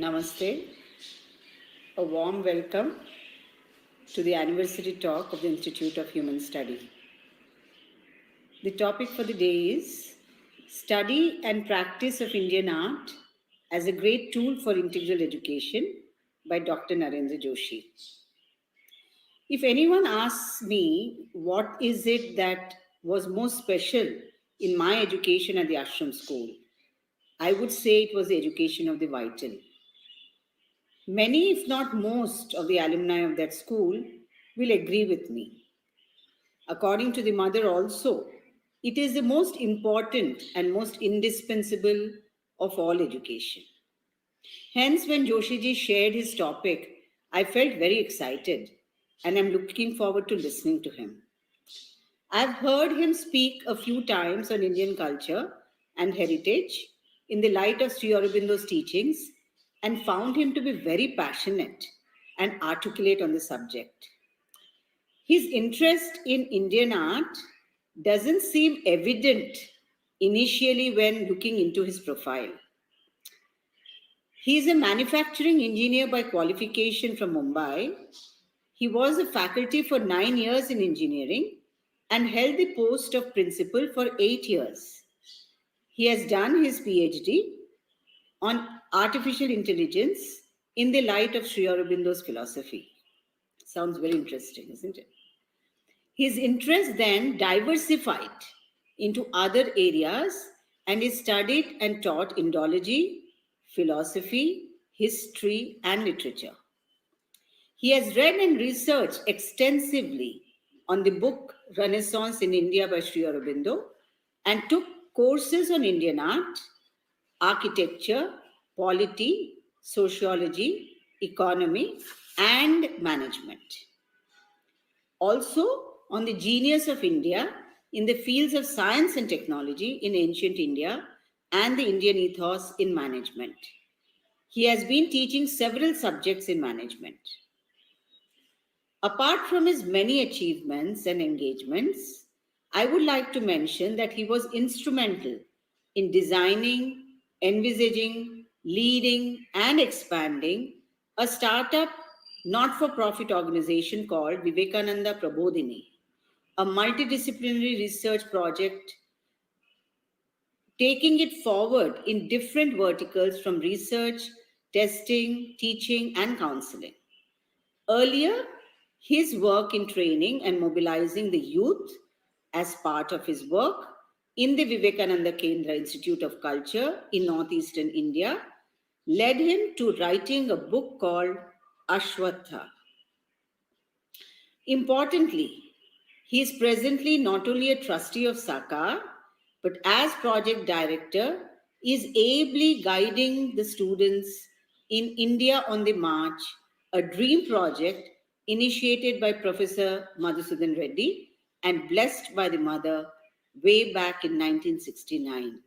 Namaste. A warm welcome to the anniversary talk of the Institute of Human Study. The topic for the day is Study and Practice of Indian Art as a Great Tool for Integral Education by Dr. Narendra Joshi. If anyone asks me what is it that was most special in my education at the ashram school, I would say it was the education of the vital. Many, if not most, of the alumni of that school will agree with me. According to the mother also, it is the most important and most indispensable of all education. Hence, when Joshiji shared his topic, I felt very excited and I'm looking forward to listening to him. I've heard him speak a few times on Indian culture and heritage in the light of Sri Aurobindo's teachings and found him to be very passionate and articulate on the subject. His interest in Indian art doesn't seem evident initially when looking into his profile. He is a manufacturing engineer by qualification from Mumbai. He was a faculty for 9 years in engineering and held the post of principal for 8 years. He has done his PhD on artificial intelligence in the light of Sri Aurobindo's philosophy. Sounds very interesting, isn't it? His interest then diversified into other areas and he studied and taught Indology, philosophy, history, and literature. He has read and researched extensively on the book Renaissance in India by Sri Aurobindo and took courses on Indian art, architecture, polity, sociology, economy, and management. Also on the genius of India in the fields of science and technology in ancient India and the Indian ethos in management. He has been teaching several subjects in management. Apart from his many achievements and engagements, I would like to mention that he was instrumental in designing, envisaging, leading, and expanding a startup not for profit organization called Vivekananda Prabodhini, a multidisciplinary research project taking it forward in different verticals from research, testing, teaching, and counseling. Earlier, his work in training and mobilizing the youth as part of his work in the Vivekananda Kendra Institute of Culture in northeastern India led him to writing a book called Ashwatha. Importantly, he is presently not only a trustee of SACAR, but as project director, is ably guiding the students in India on the March, a dream project initiated by Professor Madhusudan Reddy and blessed by the mother way back in 1969.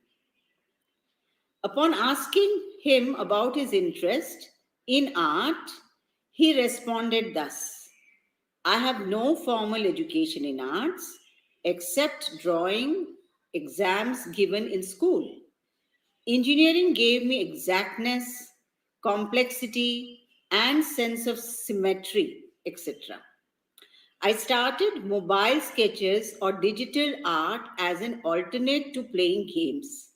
Upon asking him about his interest in art, he responded thus: I have no formal education in arts except drawing exams given in school. Engineering gave me exactness, complexity, and sense of symmetry, etc. I started mobile sketches or digital art as an alternate to playing games.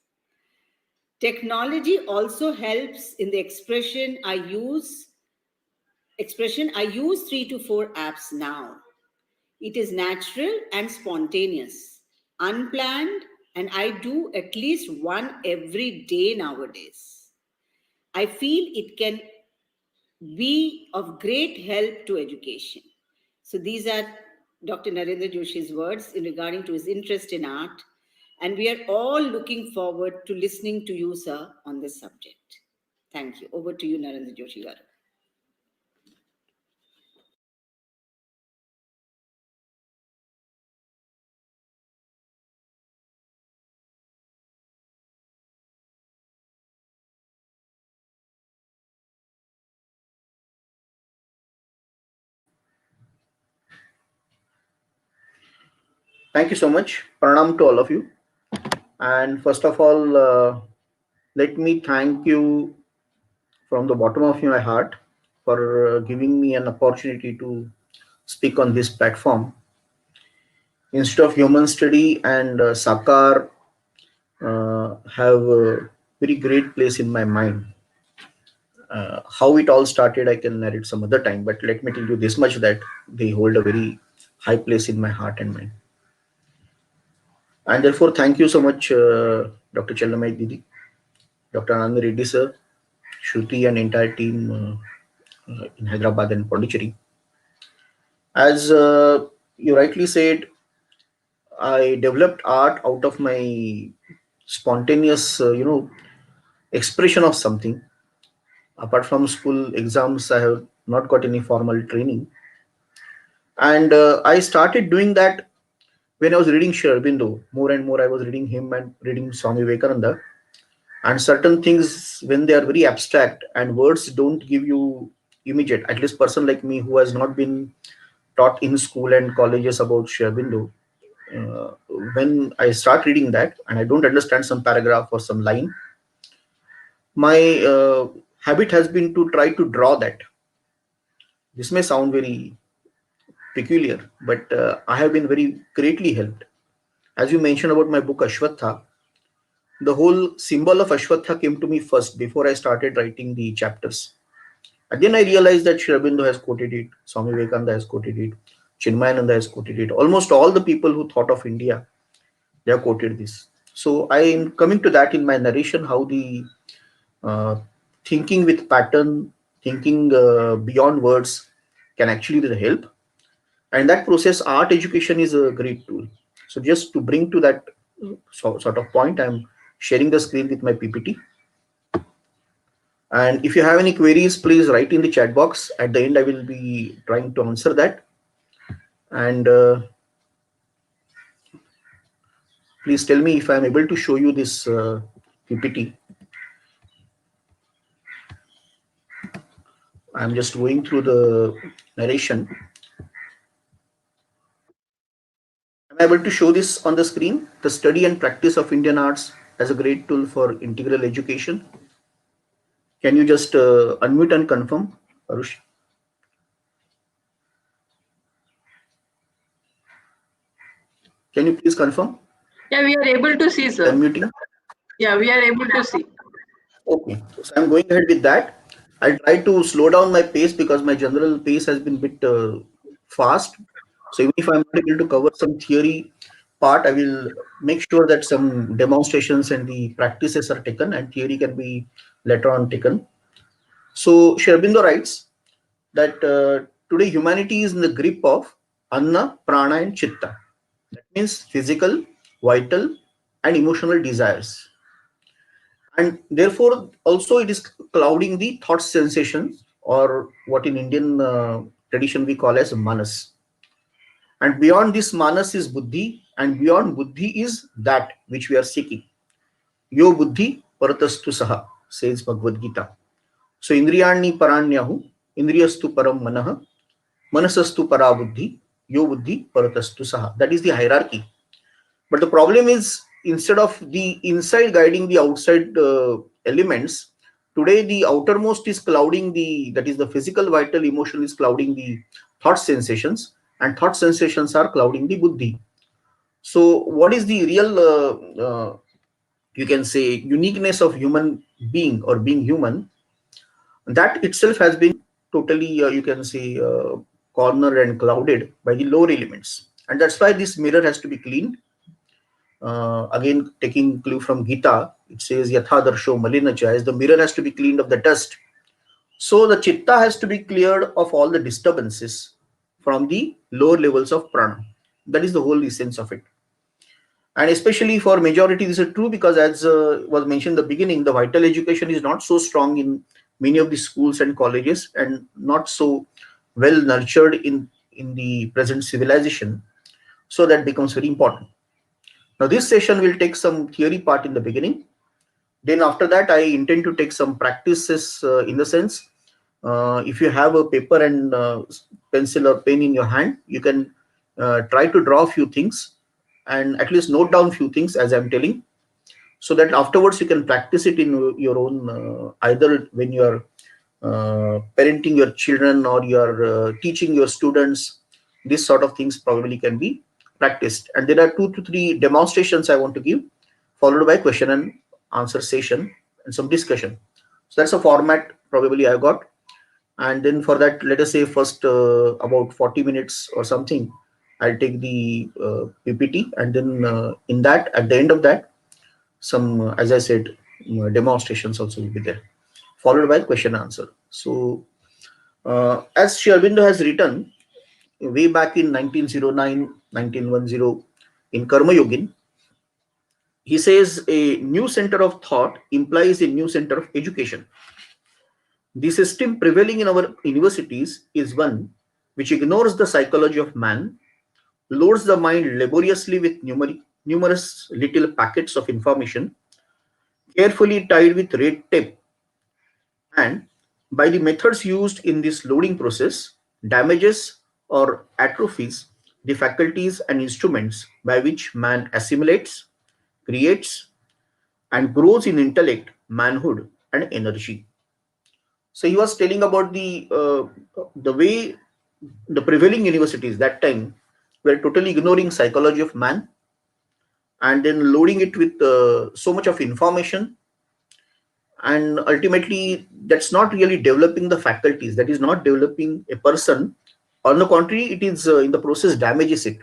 Technology also helps in the expression I use 3 to 4 apps now. It is natural and spontaneous, unplanned, and I do at least one every day nowadays. I feel it can be of great help to education. So these are Dr. Narendra Joshi's words in regarding to his interest in art, and we are all looking forward to listening to you, sir, on this subject. Thank you. Over to you, Narendra Joshi garu. Thank you so much. Pranam to all of you. And first of all, let me thank you from the bottom of my heart for giving me an opportunity to speak on this platform. Institute of Human Study and SACAR have a very great place in my mind. How it all started, I can narrate some other time, but let me tell you this much that they hold a very high place in my heart and mind. And therefore, thank you so much, Dr. Chellamai Didi, Dr. Anand Reddy sir, Shruti and entire team in Hyderabad and Pondicherry. As you rightly said, I developed art out of my spontaneous, expression of something. Apart from school exams, I have not got any formal training, and I started doing that when I was reading Sri Aurobindo. More and more, I was reading him and reading Swami Vivekananda. And certain things, when they are very abstract and words don't give you immediate, at least person like me who has not been taught in school and colleges about Sri Aurobindo, uh, when I start reading that and I don't understand some paragraph or some line, my habit has been to try to draw that. This may sound very peculiar, but I have been very greatly helped. As you mentioned about my book Ashwatha, the whole symbol of Ashwatha came to me first before I started writing the chapters. Again, I realized that Sri Aurobindo has quoted it, Swami Vivekananda has quoted it, Chinmayananda has quoted it. Almost all the people who thought of India, they have quoted this. So I am coming to that in my narration, how the uh, thinking with pattern, thinking beyond words can actually help. And that process, art education is a great tool. So just to bring to that sort of point, I'm sharing the screen with my PPT. And if you have any queries, please write in the chat box. At the end, I will be trying to answer that. And please tell me if I'm able to show you this PPT. I'm just going through the narration. Am I able to show this on the screen? The study and practice of Indian arts as a great tool for integral education. Can you just unmute and confirm? Arush, can you please confirm? Yeah, we are able to see, Is sir. unmuting? Yeah, we are able to see. Okay, so I'm going ahead with that. I'll try to slow down my pace because my general pace has been bit fast. So even if I'm not able to cover some theory part, I will make sure that some demonstrations and the practices are taken and theory can be later on taken. So Sherbindo writes that today humanity is in the grip of Anna, Prana and Chitta. That means physical, vital and emotional desires, and therefore also it is clouding the thought sensations, or what in Indian tradition we call as manas. And beyond this manas is buddhi, and beyond buddhi is that which we are seeking. Yo buddhi paratastu saha, says Bhagavad Gita. So indriyani paranyahu, indriyastu param manah, manasastu para buddhi, yo buddhi paratastu saha. That is the hierarchy. But the problem is, instead of the inside guiding the outside elements, today the outermost is clouding the, that is the physical, vital, emotional is clouding the thought sensations, and thought sensations are clouding the buddhi. So, what is the real, you can say, uniqueness of human being or being human? That itself has been totally, you can say, cornered and clouded by the lower elements. And that's why this mirror has to be cleaned. Again, taking clue from Gita, it says Yatha Darsho Malinacha, as the mirror has to be cleaned of the dust. So the chitta has to be cleared of all the disturbances from the lower levels of prana. That is the whole essence of it. And especially for majority, this is true because, as was mentioned in the beginning, the vital education is not so strong in many of the schools and colleges, and not so well nurtured in the present civilization. So that becomes very important. Now, this session will take some theory part in the beginning. Then after that, I intend to take some practices, in the sense, if you have a paper and pencil or pen in your hand, you can try to draw a few things and at least note down few things as I'm telling, so that afterwards you can practice it in your own, either when you are parenting your children or you are teaching your students. This sort of things probably can be practiced, and there are 2 to 3 demonstrations I want to give, followed by question and answer session and some discussion. So that's a format probably I got. And then for that, let us say first about 40 minutes or something, I'll take the PPT, and then in that, at the end of that, some, as I said, demonstrations also will be there, followed by question answer. So as Sri Aurobindo has written way back in 1909, 1910 in Karma Yogin, he says a new center of thought implies a new center of education. The system prevailing in our universities is one which ignores the psychology of man, loads the mind laboriously with numerous little packets of information, carefully tied with red tape, and by the methods used in this loading process, damages or atrophies the faculties and instruments by which man assimilates, creates, and grows in intellect, manhood, and energy. So he was telling about the way the prevailing universities that time were totally ignoring psychology of man, and then loading it with so much of information, and ultimately that's not really developing the faculties, that is not developing a person. On the contrary, it is in the process damages it.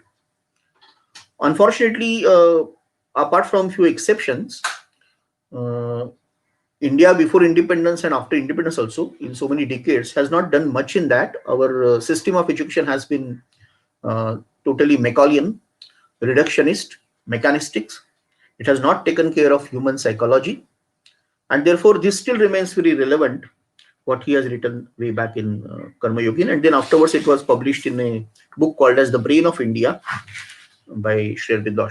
Unfortunately, apart from few exceptions, uh, India before independence and after independence also in so many decades has not done much in that. Our system of education has been uh, totally Machiavellian, reductionist, mechanistic. It has not taken care of human psychology, and therefore this still remains very relevant, what he has written way back in Karma Yogin. And then afterwards it was published in a book called as The Brain of India by Sri Aurobindo.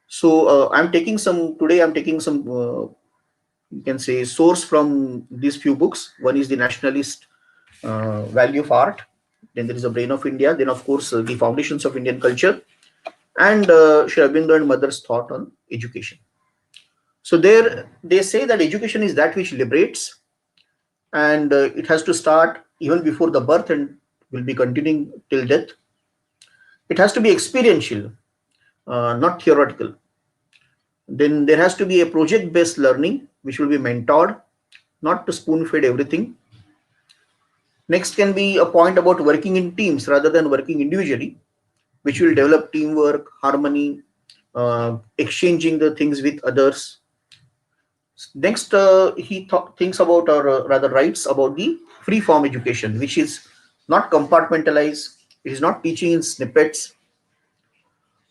So I'm taking some you can say source from these few books. One is The Nationalist Value of Art, then there is A Brain of India, then of course The Foundations of Indian Culture, and Sri Aurobindo and Mother's thought on education. So there they say that education is that which liberates, and it has to start even before the birth and will be continuing till death. It has to be experiential, not theoretical. Then there has to be a project based learning which will be mentored, not to spoon feed everything. Next can be a point about working in teams rather than working individually, which will develop teamwork, harmony, exchanging the things with others. Next, he thinks about, or rather writes about the free form education, which is not compartmentalized. It is not teaching in snippets.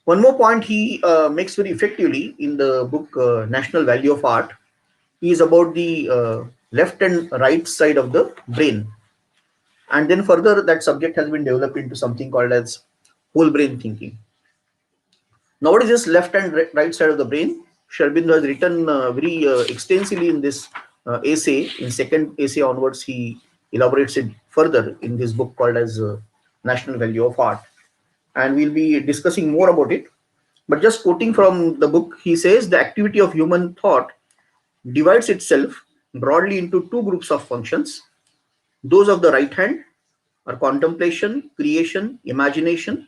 One more point he makes very effectively in the book National Value of Art is about the left and right side of the brain. And then further, that subject has been developed into something called as whole brain thinking. Now, what is this left and right side of the brain? Sharbindra has written very extensively in this essay. In second essay onwards, he elaborates it further in this book called as National Value of Art. And we'll be discussing more about it. But just quoting from the book, he says the activity of human thought divides itself broadly into two groups of functions. Those of the right hand are contemplation, creation, imagination,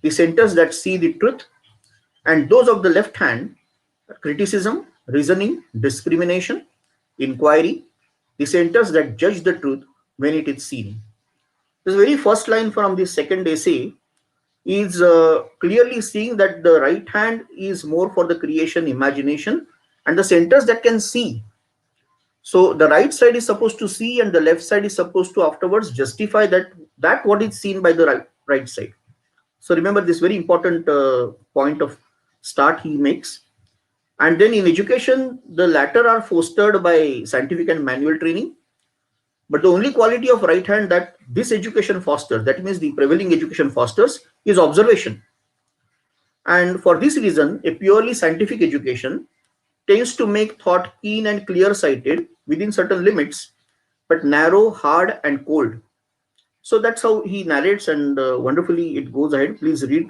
the centers that see the truth, and those of the left hand criticism, reasoning, discrimination, inquiry, the centers that judge the truth when it is seen. This very first line from the second essay is clearly seeing that the right hand is more for the creation, imagination, and the centers that can see. So the right side is supposed to see, and the left side is supposed to afterwards justify that what is seen by the right side. So remember this very important point of start he makes. And then in education, the latter are fostered by scientific and manual training. But the only quality of right hand that this education fosters, that means the prevailing education fosters, is observation. And for this reason, a purely scientific education tends to make thought keen and clear sighted within certain limits, but narrow, hard, and cold. So that's how he narrates, and wonderfully it goes ahead. Please read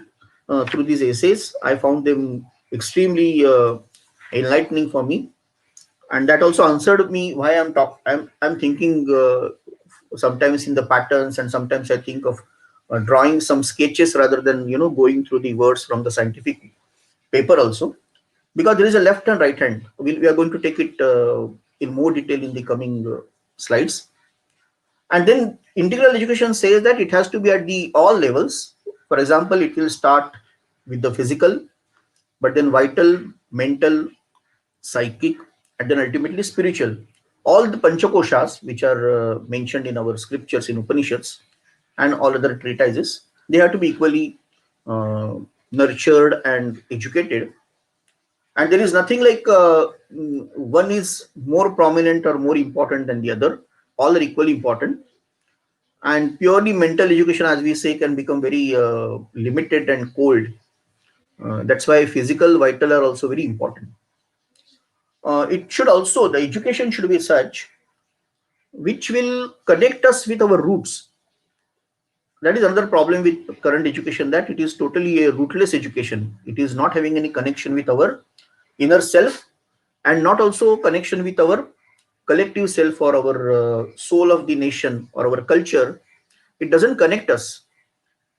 through these essays. I found them extremely enlightening for me, and that also answered me why I'm thinking sometimes in the patterns, and sometimes I think of drawing some sketches rather than going through the words from the scientific paper also, because there is a left and right hand. We are going to take it in more detail in the coming slides. And then integral education says that it has to be at the all levels. For example, it will start with the physical, but then vital, mental, psychic, and then ultimately spiritual. All the panchakoshas, which are mentioned in our scriptures in Upanishads and all other treatises, they have to be equally nurtured and educated. And there is nothing like one is more prominent or more important than the other. All are equally important. And purely mental education, as we say, can become very limited and cold. That's why physical, vital are also very important. It should also, the education should be such which will connect us with our roots. That is another problem with current education, that it is totally a rootless education. It is not having any connection with our inner self, and not also connection with our collective self or our soul of the nation or our culture. It doesn't connect us.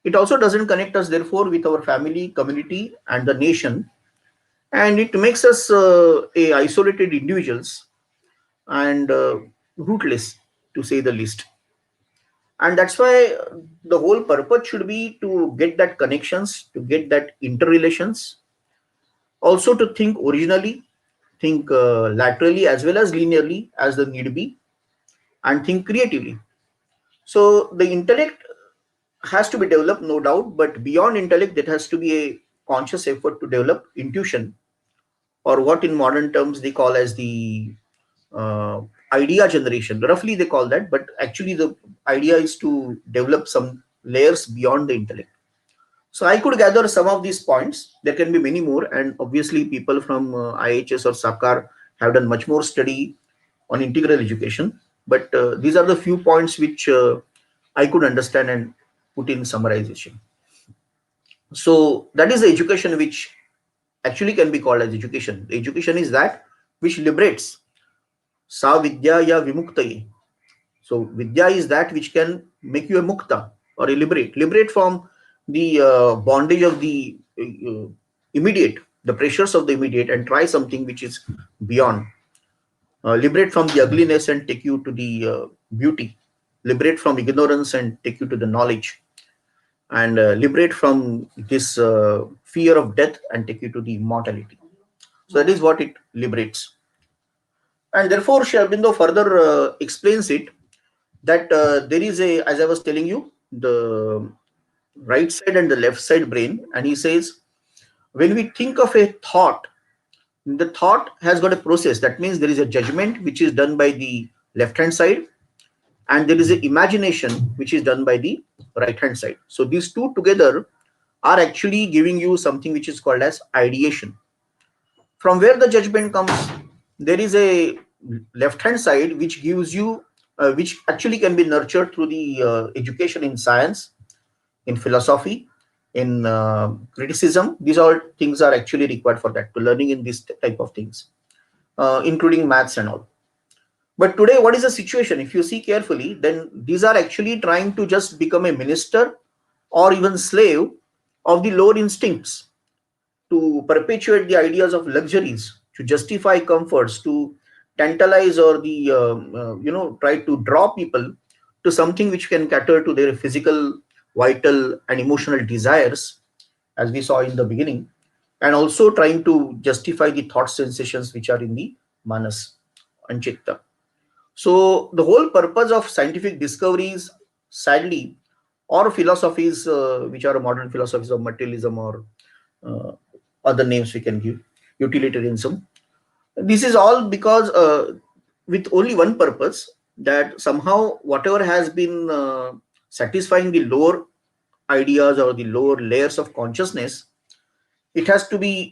It also doesn't connect us, therefore, with our family, community, and the nation. And it makes us a isolated individuals and rootless, to say the least. And that's why the whole purpose should be to get that connections, to get that interrelations, also to think originally, think laterally as well as linearly as the need be, and think creatively. So the intellect has to be developed, no doubt, but beyond intellect, there has to be a conscious effort to develop intuition, or what in modern terms they call as the uh, idea generation. Roughly, they call that, but actually, the idea is to develop some layers beyond the intellect. So I could gather some of these points. There can be many more, and obviously, people from IHS or SACAR have done much more study on integral education. But these are the few points which I could understand and put in summarization. So that is the education which actually can be called as education. The education is that which liberates. Sa vidya ya vimuktaye. So Vidya is that which can make you a mukta or a liberate from the bondage of the immediate, the pressures of the immediate, and try something which is beyond. Liberate from the ugliness and take you to the beauty. Liberate from ignorance and take you to the knowledge, and liberate from this fear of death and take you to the immortality. So that is what it liberates. And therefore, Sri Aurobindo further explains it that there is a, as I was telling you, the right side and the left side brain, and he says when we think of a thought, the thought has got a process. That means there is a judgment which is done by the left hand side, and there is an imagination which is done by the right hand side. So these two together are actually giving you something which is called as ideation. From where the judgment comes, there is a left hand side which gives you which actually can be nurtured through the education in science, in philosophy, in criticism. These all things are actually required for that, to learning in this type of things, including maths and all. But today, what is the situation? If you see carefully, then these are actually trying to just become a minister or even slave of the lower instincts, to perpetuate the ideas of luxuries, to justify comforts, to tantalize or the try to draw people to something which can cater to their physical, vital, and emotional desires, as we saw in the beginning, and also trying to justify the thought sensations which are in the manas and chitta. So the whole purpose of scientific discoveries, sadly, or philosophies which are modern philosophies of materialism or uh, other names we can give, utilitarianism. This is all because with only one purpose, that somehow whatever has been satisfying the lower ideas or the lower layers of consciousness, it has to be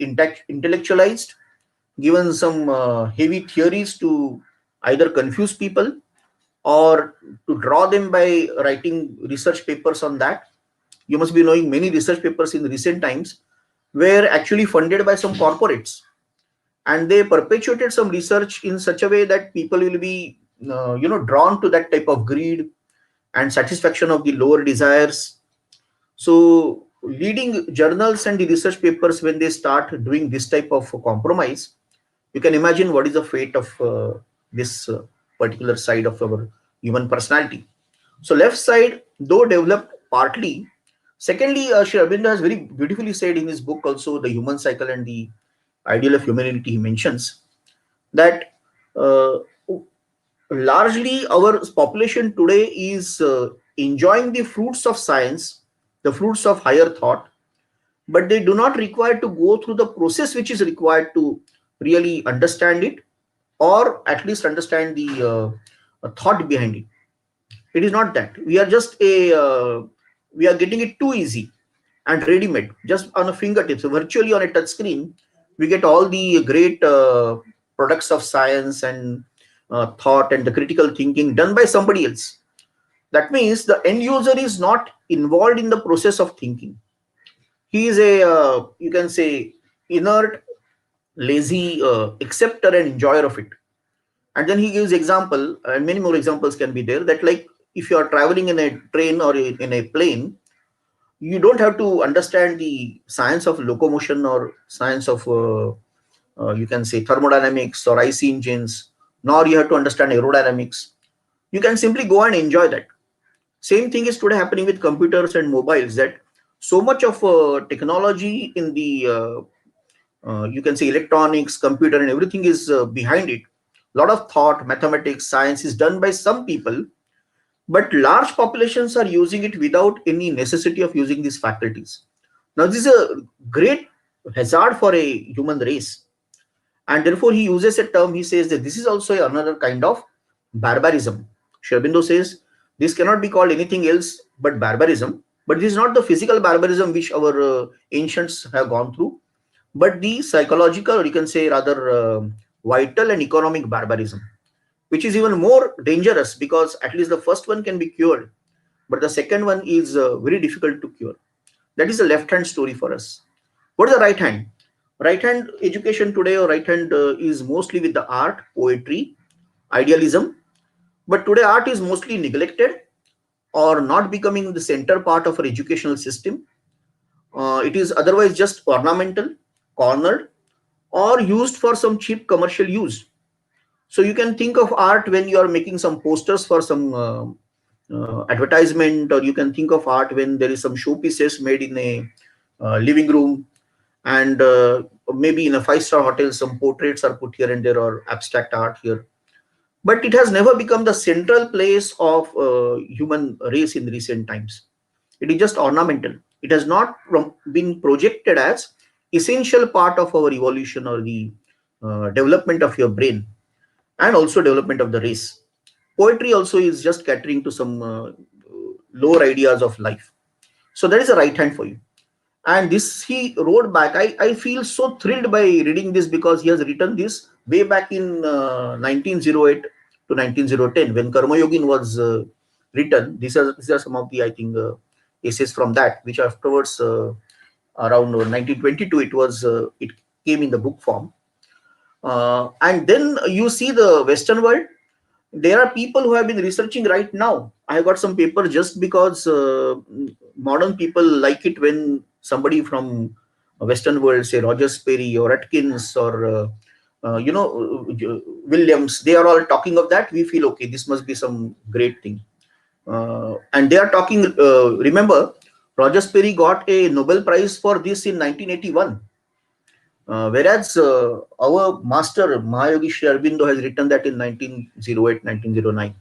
intellectualized, given some heavy theories to either confuse people or to draw them by writing research papers on that. You must be knowing many research papers in recent times were actually funded by some corporates, and they perpetuated some research in such a way that people will be drawn to that type of greed and satisfaction of the lower desires. So leading journals and the research papers, when they start doing this type of compromise, you can imagine what is the fate of this particular side of our human personality. So left side, though developed partly. Secondly, Sri Aurobindo has very beautifully said in his book also, The Human Cycle and the Ideal of Humanity, he mentions that uh, largely our population today is enjoying the fruits of science, the fruits of higher thought, but they do not require to go through the process which is required to really understand it, or at least understand the thought behind it. It is not that we are just a we are getting it too easy and ready made, just on a fingertips, so virtually on a touch screen. We get all the great products of science and thought and the critical thinking done by somebody else. That means the end user is not involved in the process of thinking. He is a you can say inert, lazy acceptor and enjoyer of it. And then he gives example, and many more examples can be there, that like if you are traveling in a train or in a plane, you don't have to understand the science of locomotion or science of you can say thermodynamics or IC engines, nor you have to understand aerodynamics. You can simply go and enjoy that. Same thing is today happening with computers and mobiles, that so much of technology in the you can say electronics, computer, and everything is behind it. A lot of thought, mathematics, science is done by some people, but large populations are using it without any necessity of using these faculties. Now this is a great hazard for a human race, and therefore he uses a term. He says that this is also another kind of barbarism. Sri Aurobindo says this cannot be called anything else but barbarism, but this is not the physical barbarism which our ancients have gone through, but the psychological, or you can say rather vital and economic barbarism, which is even more dangerous, because at least the first one can be cured, but the second one is very difficult to cure. That is the left hand story for us. What is the right hand? Right hand education today, or right hand is mostly with the art, poetry, idealism, But today art is mostly neglected or not becoming the center part of our educational system. It is otherwise just ornamental, cornered, or used for some cheap commercial use. So you can think of art when you are making some posters for some advertisement, or you can think of art when there is some showpieces made in a living room, and maybe in a five-star hotel some portraits are put here and there, or abstract art here. But it has never become the central place of human race in recent times. It is just ornamental. It has not been projected as essential part of our evolution, or the development of your brain, and also development of the race. Poetry also is just catering to some lower ideas of life. So that is a right hand for you. And this he wrote back. I feel so thrilled by reading this, because he has written this way back in 1908 to 1910, when Karma Yogin was written. These are some of the, I think, essays from that, which afterwards, around 1922, it came in the book form. And then you see the Western world. There are people who have been researching right now. I got some paper just because modern people like it when somebody from Western world, say Roger Sperry or Atkins or Williams, they are all talking of that. We feel okay, this must be some great thing. And they are talking. Remember, Roger Sperry got a Nobel Prize for this in 1981. Whereas our master Mahayogi Sri Aurobindo has written that in 1908, 1909.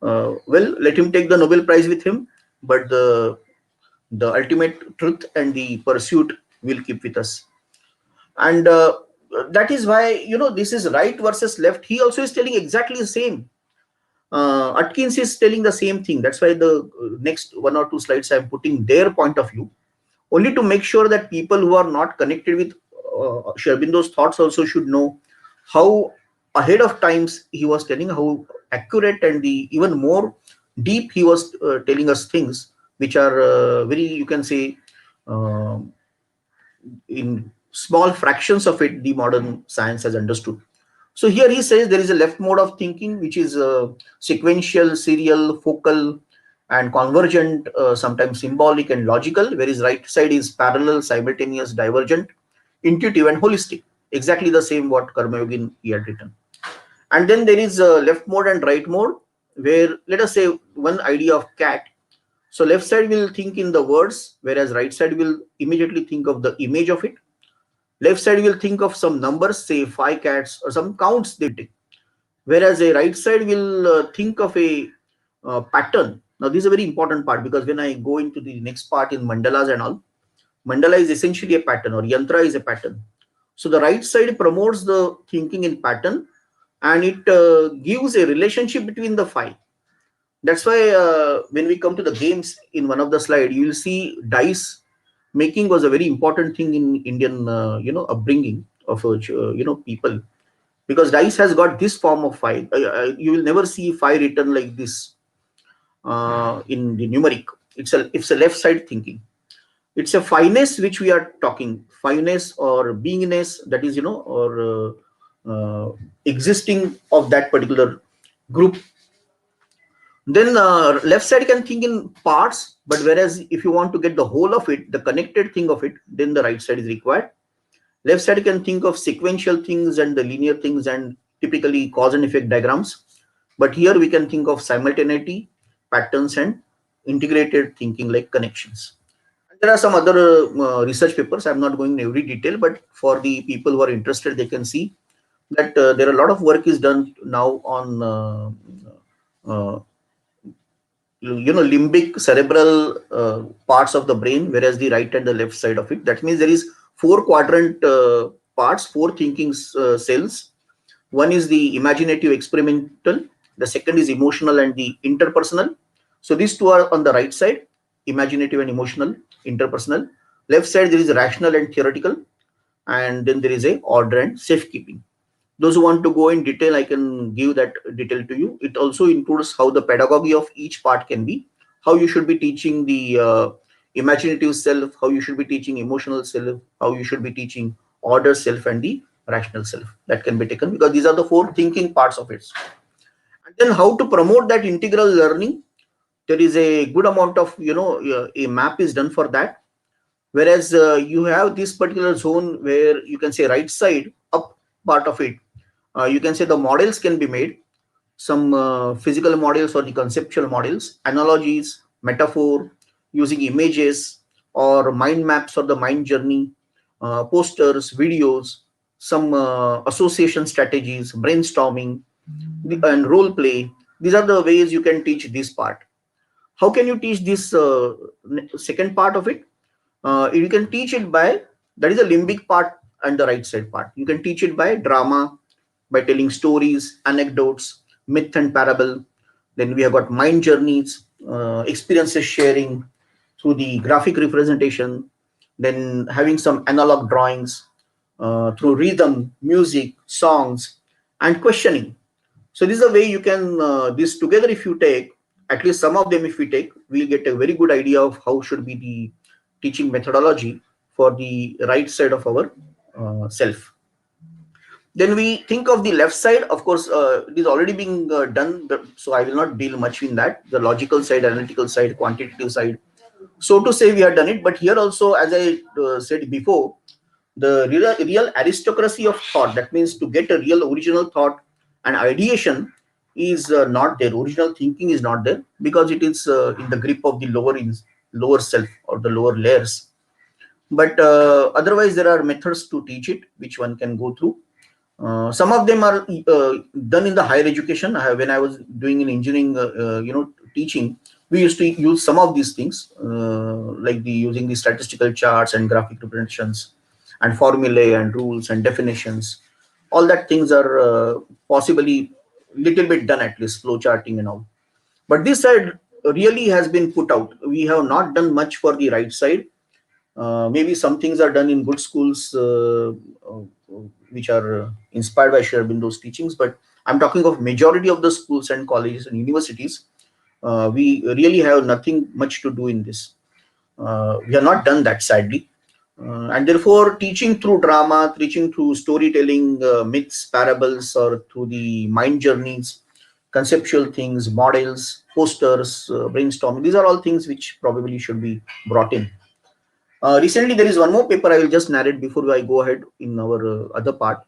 Well, let him take the Nobel Prize with him, but the ultimate truth and the pursuit will keep with us. And that is why, this is right versus left. He also is telling exactly the same. Atkins is telling the same thing. That's why the next one or two slides I'm putting their point of view, only to make sure that people who are not connected with Sri Aurobindo's thoughts also should know how ahead of times he was telling, how accurate and the even more deep he was telling us things which are very, you can say, uh, in small fractions of it, the modern science has understood. So here he says there is a left mode of thinking, which is sequential, serial, focal, and convergent, sometimes symbolic and logical, whereas right side is parallel, simultaneous, divergent, intuitive, and holistic. Exactly the same what Karma Yogin he had written. And then there is left mode and right mode, where, let us say, one idea of cat. So left side will think in the words, whereas right side will immediately think of the image of it. Left side will think of some numbers, say 5 cats or some counts they take, whereas a right side will think of a pattern. Now this is a very important part, because when I go into the next part in mandalas and all, mandala is essentially a pattern, or yantra is a pattern. So the right side promotes the thinking in pattern, and it gives a relationship between the five. That's why when we come to the games, in one of the slide you will see dice making was a very important thing in Indian upbringing of people, because dice has got this form of five. You will never see five written like this in the numeric. It's a left side thinking. It's a fineness which we are talking, fineness or beingness, that is, or existing of that particular group. Then left side can think in parts, but whereas if you want to get the whole of it, the connected thing of it, then the right side is required. Left side can think of sequential things and the linear things, and typically cause and effect diagrams. But here we can think of simultaneity, patterns, and integrated thinking like connections. There are some other research papers. I'm not going in every detail, but for the people who are interested, they can see that there are a lot of work is done now on uh, limbic cerebral parts of the brain, whereas the right and the left side of it. That means there is four quadrant parts, four thinking cells. One is the imaginative experimental, the second is emotional and the interpersonal. So these two are on the right side, imaginative and emotional, interpersonal. Left side there is rational and theoretical, and then there is a order and safekeeping. Those who want to go in detail, I can give that detail to you. It also includes how the pedagogy of each part can be, how you should be teaching the imaginative self, how you should be teaching emotional self, how you should be teaching order self and the rational self. That can be taken, because these are the four thinking parts of it. And then how to promote that integral learning? There is a good amount of, a map is done for that. Whereas you have this particular zone where you can say right side up part of it, you can say the models can be made, some physical models or the conceptual models, analogies, metaphor, using images or mind maps for the mind journey, posters, videos, some association strategies, brainstorming, and role play. These are the ways you can teach this part. How can you teach this second part of it? You can teach it by, that is the limbic part and the right side part. You can teach it by drama, by telling stories, anecdotes, myth and parable. Then we have got mind journeys, experiences sharing through the graphic representation. Then having some analog drawings through rhythm, music, songs, and questioning. So this is a way you can, this together if you take, at least some of them if we take, we'll get a very good idea of how should be the teaching methodology for the right side of our self. Then we think of the left side. Of course, it is already being done, so I will not deal much in that. The logical side, analytical side, quantitative side. So to say we have done it, but here also, as I said before, the real aristocracy of thought, that means to get a real original thought and ideation, is not there. Original thinking is not there because it is in the grip of the lower self or the lower layers. But otherwise there are methods to teach it which one can go through. Some of them are done in the higher education. When I was doing in engineering, teaching, we used to use some of these things, like using the statistical charts and graphic representations, and formulae and rules and definitions. All that things are possibly little bit done, at least flow charting and all. But this side really has been put out. We have not done much for the right side. Maybe some things are done in good schools uh, which are inspired by Sri Aurobindo's teachings, but I'm talking of majority of the schools and colleges and universities. We really have nothing much to do in this. We have not done that, sadly. And therefore, teaching through drama, teaching through storytelling, myths, parables, or through the mind journeys, conceptual things, models, posters, brainstorming, these are all things which probably should be brought in. Recently, there is one more paper I will just narrate before I go ahead in our other part.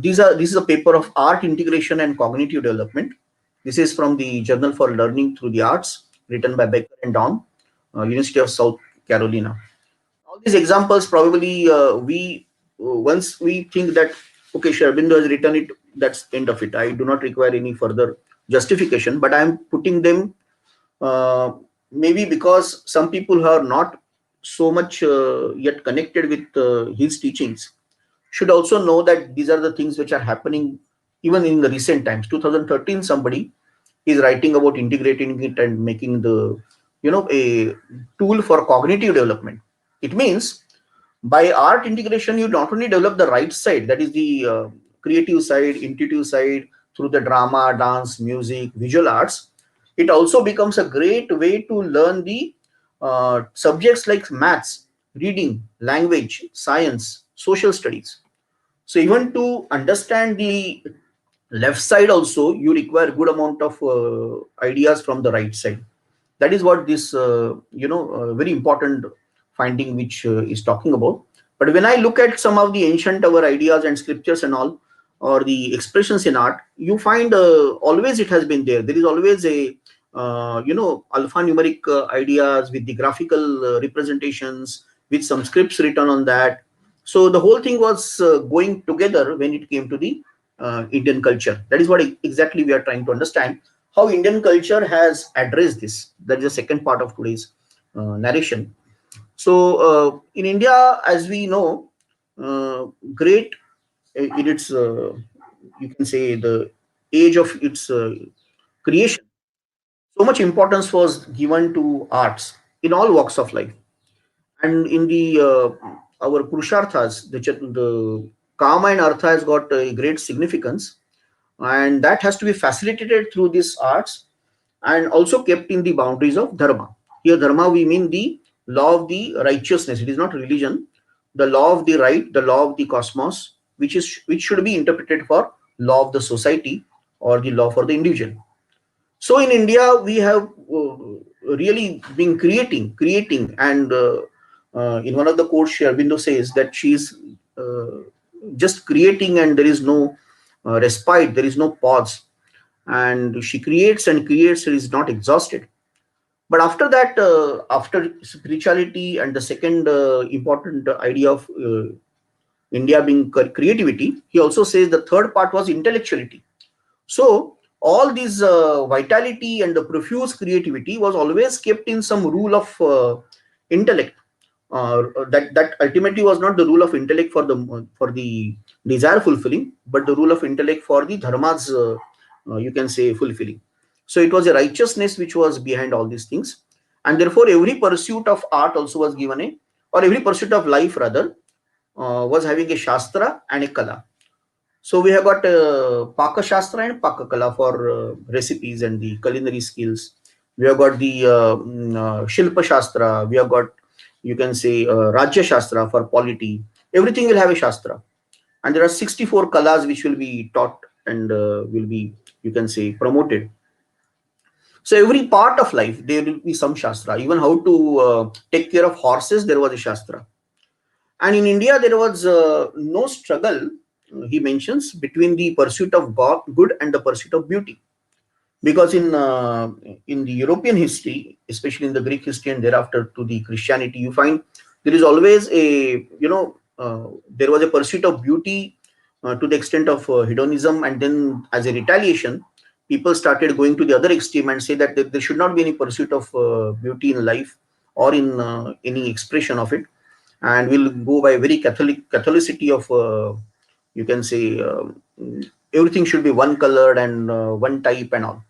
This is a paper of art integration and cognitive development. This is from the Journal for Learning Through the Arts, written by Becker and Down, University of South Carolina. All these examples probably we once we think that okay, Sri Aurobindo has written it, that's the end of it. I do not require any further justification, but I am putting them uh, maybe because some people who are not so much yet connected with his teachings should also know that these are the things which are happening even in the recent times. 2013, somebody is writing about integrating it and making the, a tool for cognitive development. It means by art integration, you not only develop the right side, that is the creative side, intuitive side, through the drama, dance, music, visual arts. It also becomes a great way to learn the subjects like maths, reading, language, science, social studies. So even to understand the left side also, you require good amount of ideas from the right side. That is what this very important finding which is talking about. But when I look at some of the ancient our ideas and scriptures and all, or the expressions in art, you find always it has been there. There is always a alphanumeric ideas with the graphical representations, with some scripts written on that. So the whole thing was going together when it came to the Indian culture. That is what exactly we are trying to understand, how Indian culture has addressed this. That is the second part of today's narration. So in India, as we know, great in its you can say the age of its creation, so much importance was given to arts in all walks of life. And in the our purusharthas, the kama and artha has got a great significance, and that has to be facilitated through these arts and also kept in the boundaries of dharma. Here, dharma we mean the law of the righteousness. It is not religion. The law of the right, the law of the cosmos, which should be interpreted for law of the society, or the law for the individual. So in India, we have really been creating, and in one of the quotes, Aurobindo says that she's uh, just creating, and there is no respite, there is no pause, and she creates and creates, and is not exhausted. But after that, after spirituality and the second important idea of India being creativity, he also says the third part was intellectuality. So all this vitality and the profuse creativity was always kept in some rule of intellect. That ultimately was not the rule of intellect for the desire fulfilling, but the rule of intellect for the dharmas, you can say, fulfilling. So it was a righteousness which was behind all these things, and therefore every pursuit of art also was given a, or every pursuit of life rather, was having a shastra and a kala. So we have got Paka Shastra and Paka Kala for recipes and the culinary skills. We have got the Shilpa Shastra. We have got, you can say, Rajya Shastra for polity. Everything will have a Shastra. And there are 64 Kalas which will be taught and will be, you can say, promoted. So every part of life, there will be some Shastra. Even how to take care of horses, there was a Shastra. And in India, there was no struggle, he mentions, between the pursuit of good and the pursuit of beauty. Because in the European history, especially in the Greek history and thereafter to the Christianity, you find there is always a, there was a pursuit of beauty to the extent of hedonism. And then as a retaliation, people started going to the other extreme and say that there should not be any pursuit of beauty in life or in any expression of it, and we'll go by very Catholicity of, you can say, everything should be one colored and one type and all.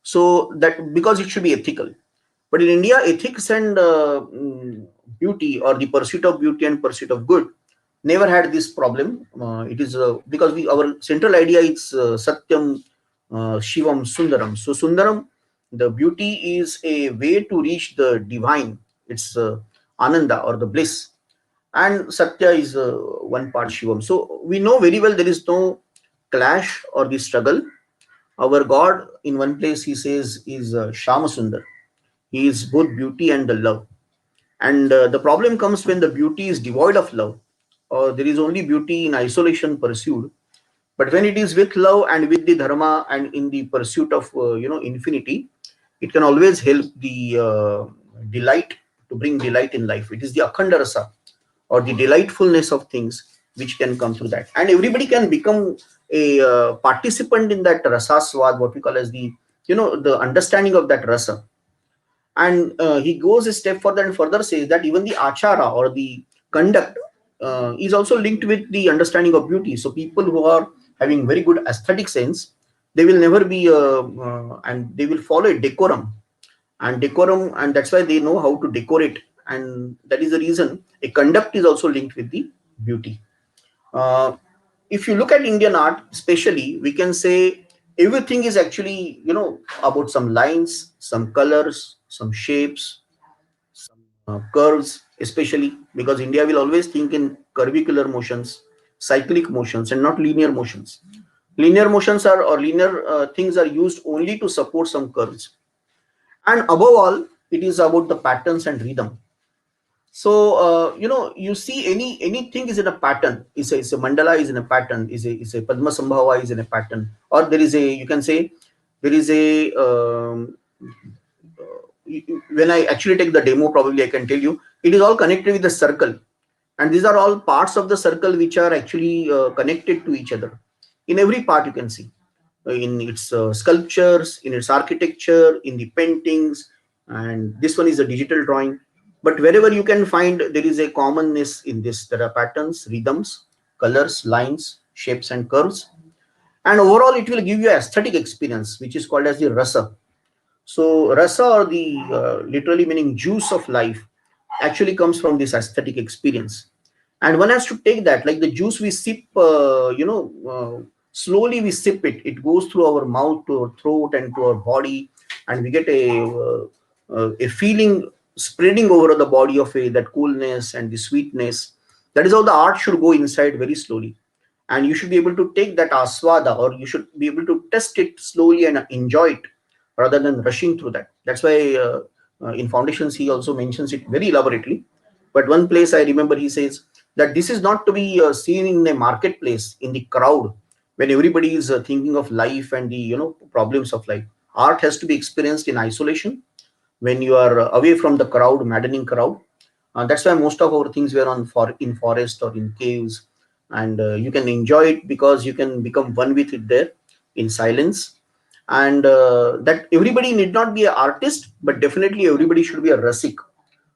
So that because it should be ethical. But in India, ethics and beauty, or the pursuit of beauty and pursuit of good, never had this problem. It is because our central idea is Satyam, Shivam, Sundaram. So Sundaram, the beauty is a way to reach the divine. It's Ananda or the bliss, and Satya is one part Shivam. So we know very well there is no clash or the struggle. Our God, in one place, he says, is Shama Sundar. He is both beauty and the love. And the problem comes when the beauty is devoid of love, or there is only beauty in isolation pursued. But when it is with love and with the dharma and in the pursuit of infinity, it can always help the delight, to bring delight in life. It is the akhanda rasa, or the delightfulness of things, which can come through that, and everybody can become a participant in that rasaswad, what we call as the, the understanding of that rasa. And he goes a step further and further says that even the achara, or the conduct, is also linked with the understanding of beauty. So people who are having very good aesthetic sense, they will never be and they will follow a decorum, and that's why they know how to decorate, and that is the reason a conduct is also linked with the beauty. uh, if you look at Indian art especially, we can say everything is actually, about some lines, some colors, some shapes, some curves, especially because India will always think in curvicular motions, cyclic motions, and not linear motions. Linear motions are, or linear things are used only to support some curves. And above all, it is about the patterns and rhythm. So you see anything is in a pattern. Is a mandala is in a pattern, is a Padma Sambhava is in a pattern, or there is a, you can say, there is a when I actually take the demo, probably I can tell you it is all connected with the circle, and these are all parts of the circle which are actually connected to each other. In every part you can see, in its sculptures, in its architecture, in the paintings, and this one is a digital drawing. But wherever you can find, there is a commonness in this. There are patterns, rhythms, colors, lines, shapes, and curves. And overall, it will give you an aesthetic experience, which is called as the rasa. So rasa, or the literally meaning juice of life, actually comes from this aesthetic experience. And one has to take that, like the juice we sip, slowly we sip it. It goes through our mouth to our throat and to our body, and we get a feeling spreading over the body of that coolness and the sweetness. That is how the art should go inside very slowly. and you should be able to take that aswada, or you should be able to test it slowly and enjoy it rather than rushing through that. That's why in Foundations he also mentions it very elaborately. But one place I remember he says that this is not to be seen in a marketplace in the crowd when everybody is thinking of life and the problems of life. Art has to be experienced in isolation when you are away from the crowd, maddening crowd. That's why most of our things were in forest or in caves, and you can enjoy it because you can become one with it there in silence. And that everybody need not be an artist, but definitely everybody should be a rasik.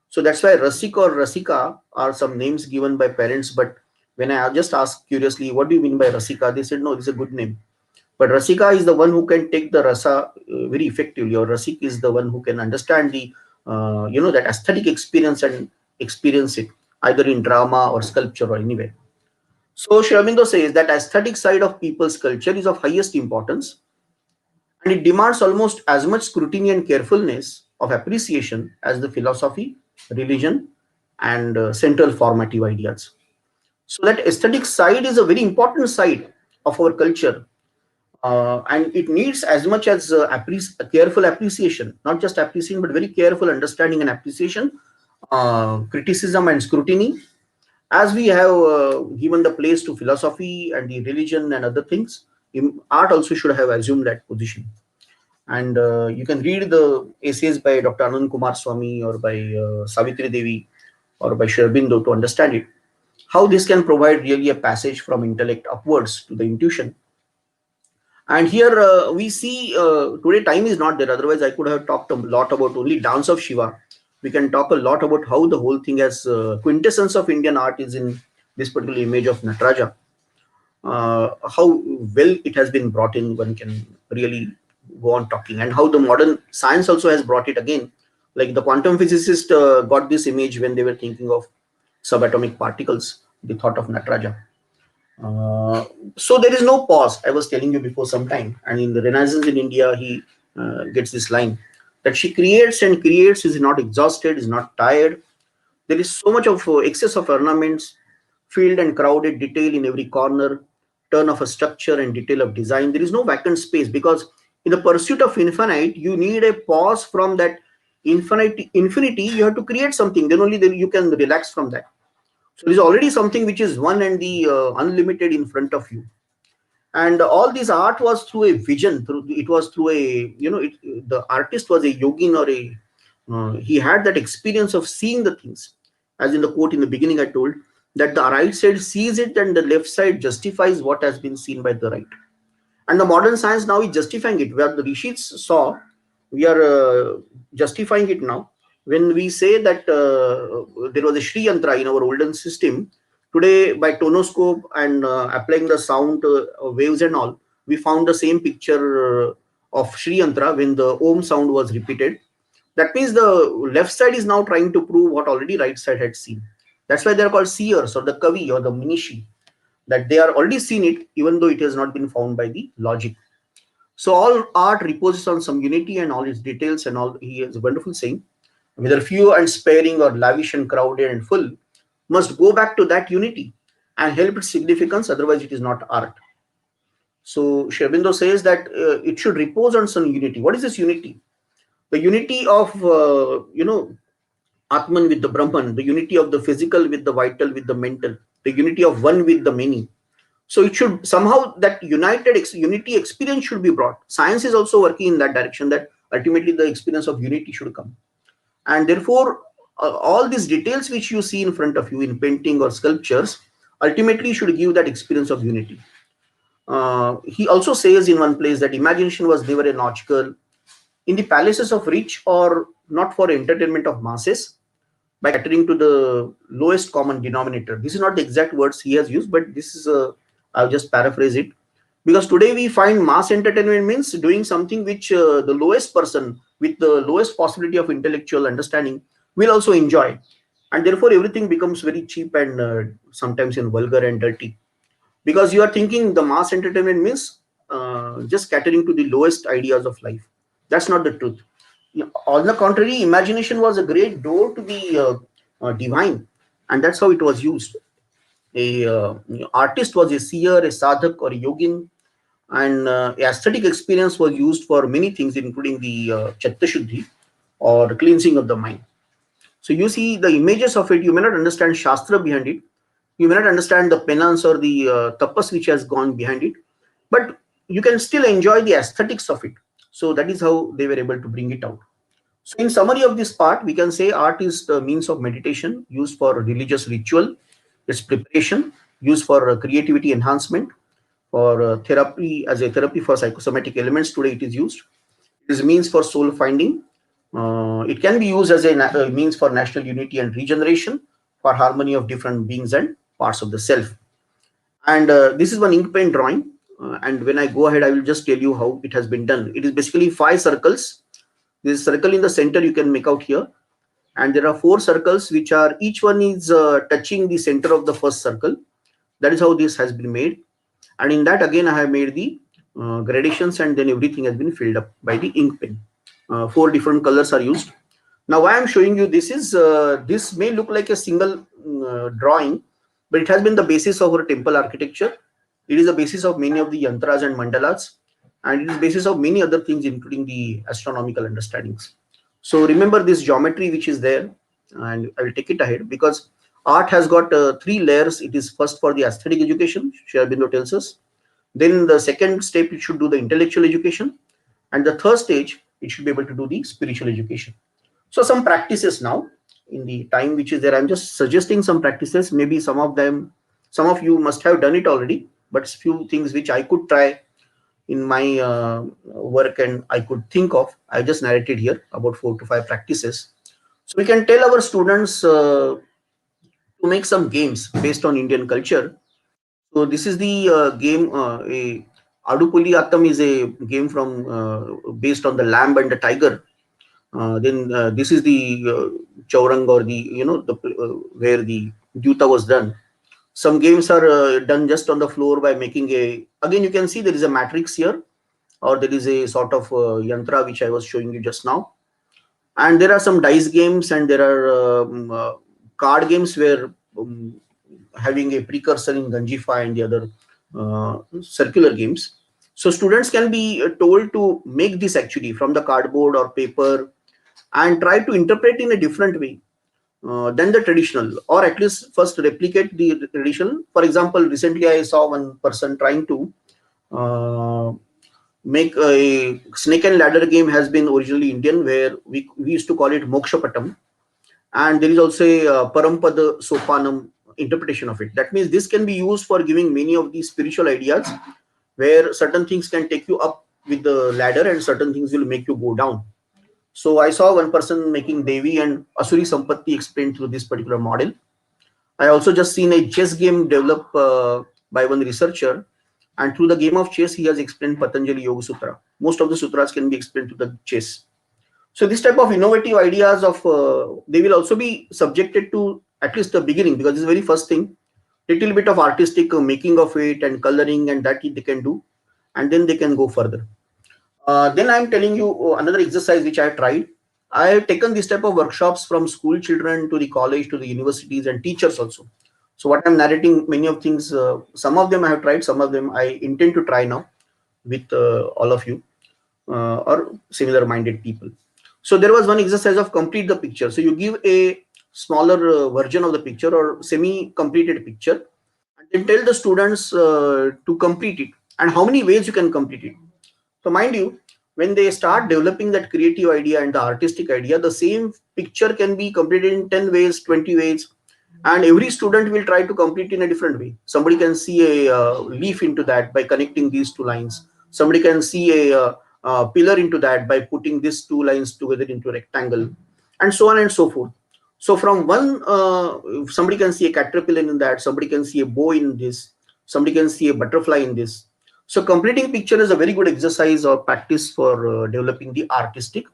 So that's why rasik or rasika are some names given by parents. But when I just asked curiously, what do you mean by rasika? They said, no, this is a good name. But Rasika is the one who can take the rasa very effectively, or Rasik is the one who can understand the that aesthetic experience and experience it either in drama or sculpture or anywhere. So Sri Aurobindo says that aesthetic side of people's culture is of highest importance, and it demands almost as much scrutiny and carefulness of appreciation as the philosophy, religion, and central formative ideas. So that aesthetic side is a very important side of our culture, and it needs as much as careful appreciation, not just appreciation, but very careful understanding and appreciation, criticism and scrutiny, as we have given the place to philosophy and the religion and other things. Art also should have assumed that position. And you can read the essays by Dr. Anand Kumar Swami or by Savitri Devi or by Sri Aurobindo to understand it, how this can provide really a passage from intellect upwards to the intuition. And here we see today time is not there. Otherwise, I could have talked a lot about only dance of Shiva. We can talk a lot about how the whole thing has quintessence of Indian art is in this particular image of Nataraja. How well it has been brought in, one can really go on talking, and how the modern science also has brought it again. Like the quantum physicist got this image when they were thinking of subatomic particles, the thought of Nataraja. Uh, so there is no pause. I was telling you before some time, and in the Renaissance in India, he gets this line that she creates and creates, is not exhausted, is not tired. There is so much of excess of ornaments, filled and crowded detail in every corner, turn of a structure and detail of design. There is no vacant space because in the pursuit of infinite, you need a pause from that infinity. You have to create something. Then only you can relax from that. So there is already something which is one and the unlimited in front of you. And all this art was through a vision. It was through a the artist was a yogin or a he had that experience of seeing the things. As in the quote in the beginning, I told that the right side sees it and the left side justifies what has been seen by the right. And the modern science now is justifying it. Where the rishis saw, we are justifying it now. When we say that there was a Shri Yantra in our olden system, today by tonoscope and applying the sound waves and all, we found the same picture of Shri Yantra when the Om sound was repeated. That means the left side is now trying to prove what already right side had seen. That's why they're called seers or the kavi or the minishi, that they are already seen it even though it has not been found by the logic. So all art reposes on some unity and all its details and all. He has a wonderful saying, whether few and sparing or lavish and crowded and full, must go back to that unity and help its significance, otherwise it is not art. So Sri Aurobindo says that it should repose on some unity. What is this unity? The unity of Atman with the Brahman, the unity of the physical with the vital with the mental, the unity of one with the many. So it should somehow, that unity experience should be brought. Science is also working in that direction, that ultimately the experience of unity should come. And therefore all these details which you see in front of you in painting or sculptures ultimately should give that experience of unity. He also says in one place that imagination was never a nautical in the palaces of rich, or not for entertainment of masses, by catering to the lowest common denominator. This is not the exact words he has used, but this is I'll just paraphrase it. Because today we find mass entertainment means doing something which the lowest person with the lowest possibility of intellectual understanding will also enjoy. And therefore everything becomes very cheap and sometimes in vulgar and dirty. Because you are thinking the mass entertainment means just catering to the lowest ideas of life. That's not the truth. On the contrary, imagination was a great door to the divine, and that's how it was used. a artist was a seer, a sadhak, or a yogin, and aesthetic experience was used for many things, including the chatta shuddhi or cleansing of the mind. So you see the images of it. You may not understand shastra behind it. You may not understand the penance or the tapas which has gone behind it, but you can still enjoy the aesthetics of it. So that is how they were able to bring it out. So in summary of this part, we can say art is the means of meditation used for religious ritual, its preparation, used for creativity enhancement, for therapy, as a therapy for psychosomatic elements. Today it is used. It is a means for soul finding. It can be used as a means for national unity and regeneration, for harmony of different beings and parts of the self. And this is one ink pen drawing. And when I go ahead, I will just tell you how it has been done. It is basically 5 circles. This circle in the center you can make out here, and there are 4 circles which are, each one is touching the center of the first circle. That is how this has been made. And in that again I have made the gradations, and then everything has been filled up by the ink pen. 4 different colors are used. Now why I'm showing you this is, this may look like a single drawing, but it has been the basis of our temple architecture. It is the basis of many of the yantras and mandalas, and it is basis of many other things, including the astronomical understandings. So remember this geometry which is there, and I will take it ahead, because art has got 3 layers. It is first for the aesthetic education, Sri Aurobindo tells us. Then the second step, it should do the intellectual education, and the third stage, it should be able to do the spiritual education. So some practices now, in the time which is there, I'm just suggesting some practices. Maybe some of them, some of you must have done it already, but few things which I could try in my work and I could think of, I just narrated here about 4 to 5 practices. So we can tell our students to make some games based on Indian culture. So this is the game. A Adupuli Attam is a game from based on the lamb and the tiger. Then this is the Chaurang, or the, the where the Duta was done. Some games are done just on the floor by making a. Again, you can see there is a matrix here, or there is a sort of yantra which I was showing you just now. And there are some dice games, and there are card games where having a precursor in Ganjifa and the other circular games. So students can be told to make this actually from the cardboard or paper, and try to interpret in a different way than the traditional, or at least first replicate the traditional. For example, recently I saw one person trying to uh, make a snake and ladder game. Has been originally Indian, where we used to call it Mokshapatam, and there is also a Parampada Sopanam interpretation of it. That means this can be used for giving many of these spiritual ideas, where certain things can take you up with the ladder and certain things will make you go down. So I saw one person making Devi and Asuri Sampatti explained through this particular model. I also just seen a chess game developed by one researcher, and through the game of chess, he has explained Patanjali Yoga Sutra. Most of the sutras can be explained to the chess. So this type of innovative ideas of they will also be subjected to at least the beginning, because this is the very first thing. Little bit of artistic making of it and coloring, and that they can do, and then they can go further. Then I'm telling you another exercise which I have tried. I have taken this type of workshops from school children to the college to the universities and teachers also. So what I'm narrating, many of things, some of them I have tried, some of them I intend to try now with all of you or similar minded people. So there was one exercise of complete the picture. So you give a smaller version of the picture or semi completed picture, and then tell the students to complete it, and how many ways you can complete it. So mind you, when they start developing that creative idea and the artistic idea, the same picture can be completed in 10 ways, 20 ways, and every student will try to complete in a different way. Somebody can see a leaf into that by connecting these 2 lines. Somebody can see a pillar into that by putting these 2 lines together into a rectangle, and so on and so forth. So from one, somebody can see a caterpillar in that, somebody can see a bow in this, somebody can see a butterfly in this. So completing picture is a very good exercise or practice for developing the artistic,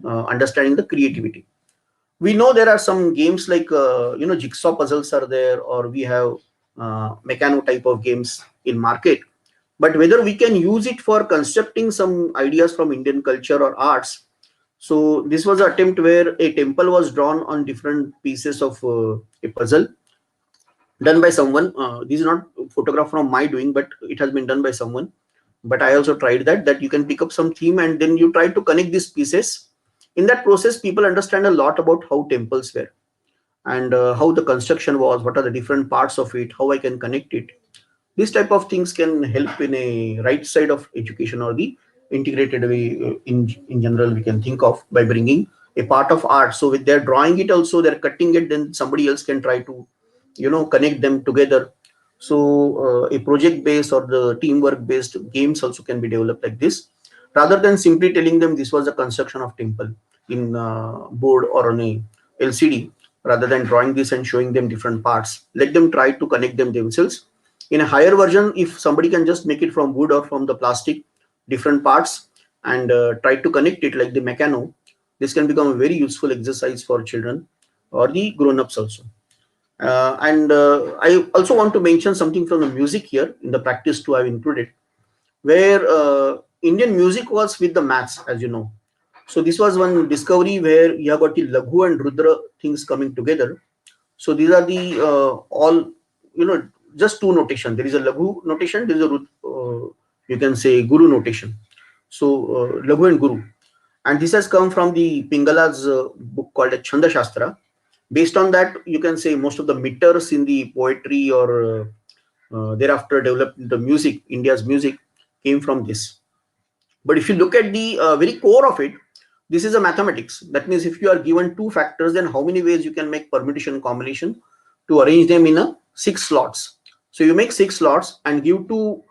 understanding the creativity. We know there are some games like jigsaw puzzles are there, or we have mechano type of games in market. But whether we can use it for constructing some ideas from Indian culture or arts. So this was an attempt where a temple was drawn on different pieces of a puzzle, done by someone. This is not photograph from my doing, but it has been done by someone. But I also tried that you can pick up some theme and then you try to connect these pieces. In that process, people understand a lot about how temples were, and how the construction was, what are the different parts of it, how I can connect it. These type of things can help in a right side of education, or the integrated way, in general we can think of, by bringing a part of art. So with their drawing it also, they're cutting it, then somebody else can try to connect them together. So a project based or the teamwork based games also can be developed like this, rather than simply telling them this was a construction of temple in board or on a LCD. Rather than drawing this and showing them different parts, let them try to connect them themselves. In a higher version, if somebody can just make it from wood or from the plastic, different parts, and try to connect it like the mechano, this can become a very useful exercise for children or the grown-ups also. And I also want to mention something from the music here in the practice too. I've included where Indian music was with the maths, as you know. So this was one discovery where you have got the Laghu and Rudra things coming together. So these are the all, just two notation. There is a Laghu notation. There is a you can say Guru notation. So Laghu and Guru, and this has come from the Pingala's book called a Chanda Shastra. Based on that, you can say most of the meters in the poetry or thereafter developed the music, India's music, came from this. But if you look at the very core of it, this is a mathematics. That means if you are given two factors, then how many ways you can make permutation combination to arrange them in a 6 slots. So you make 6 slots and give two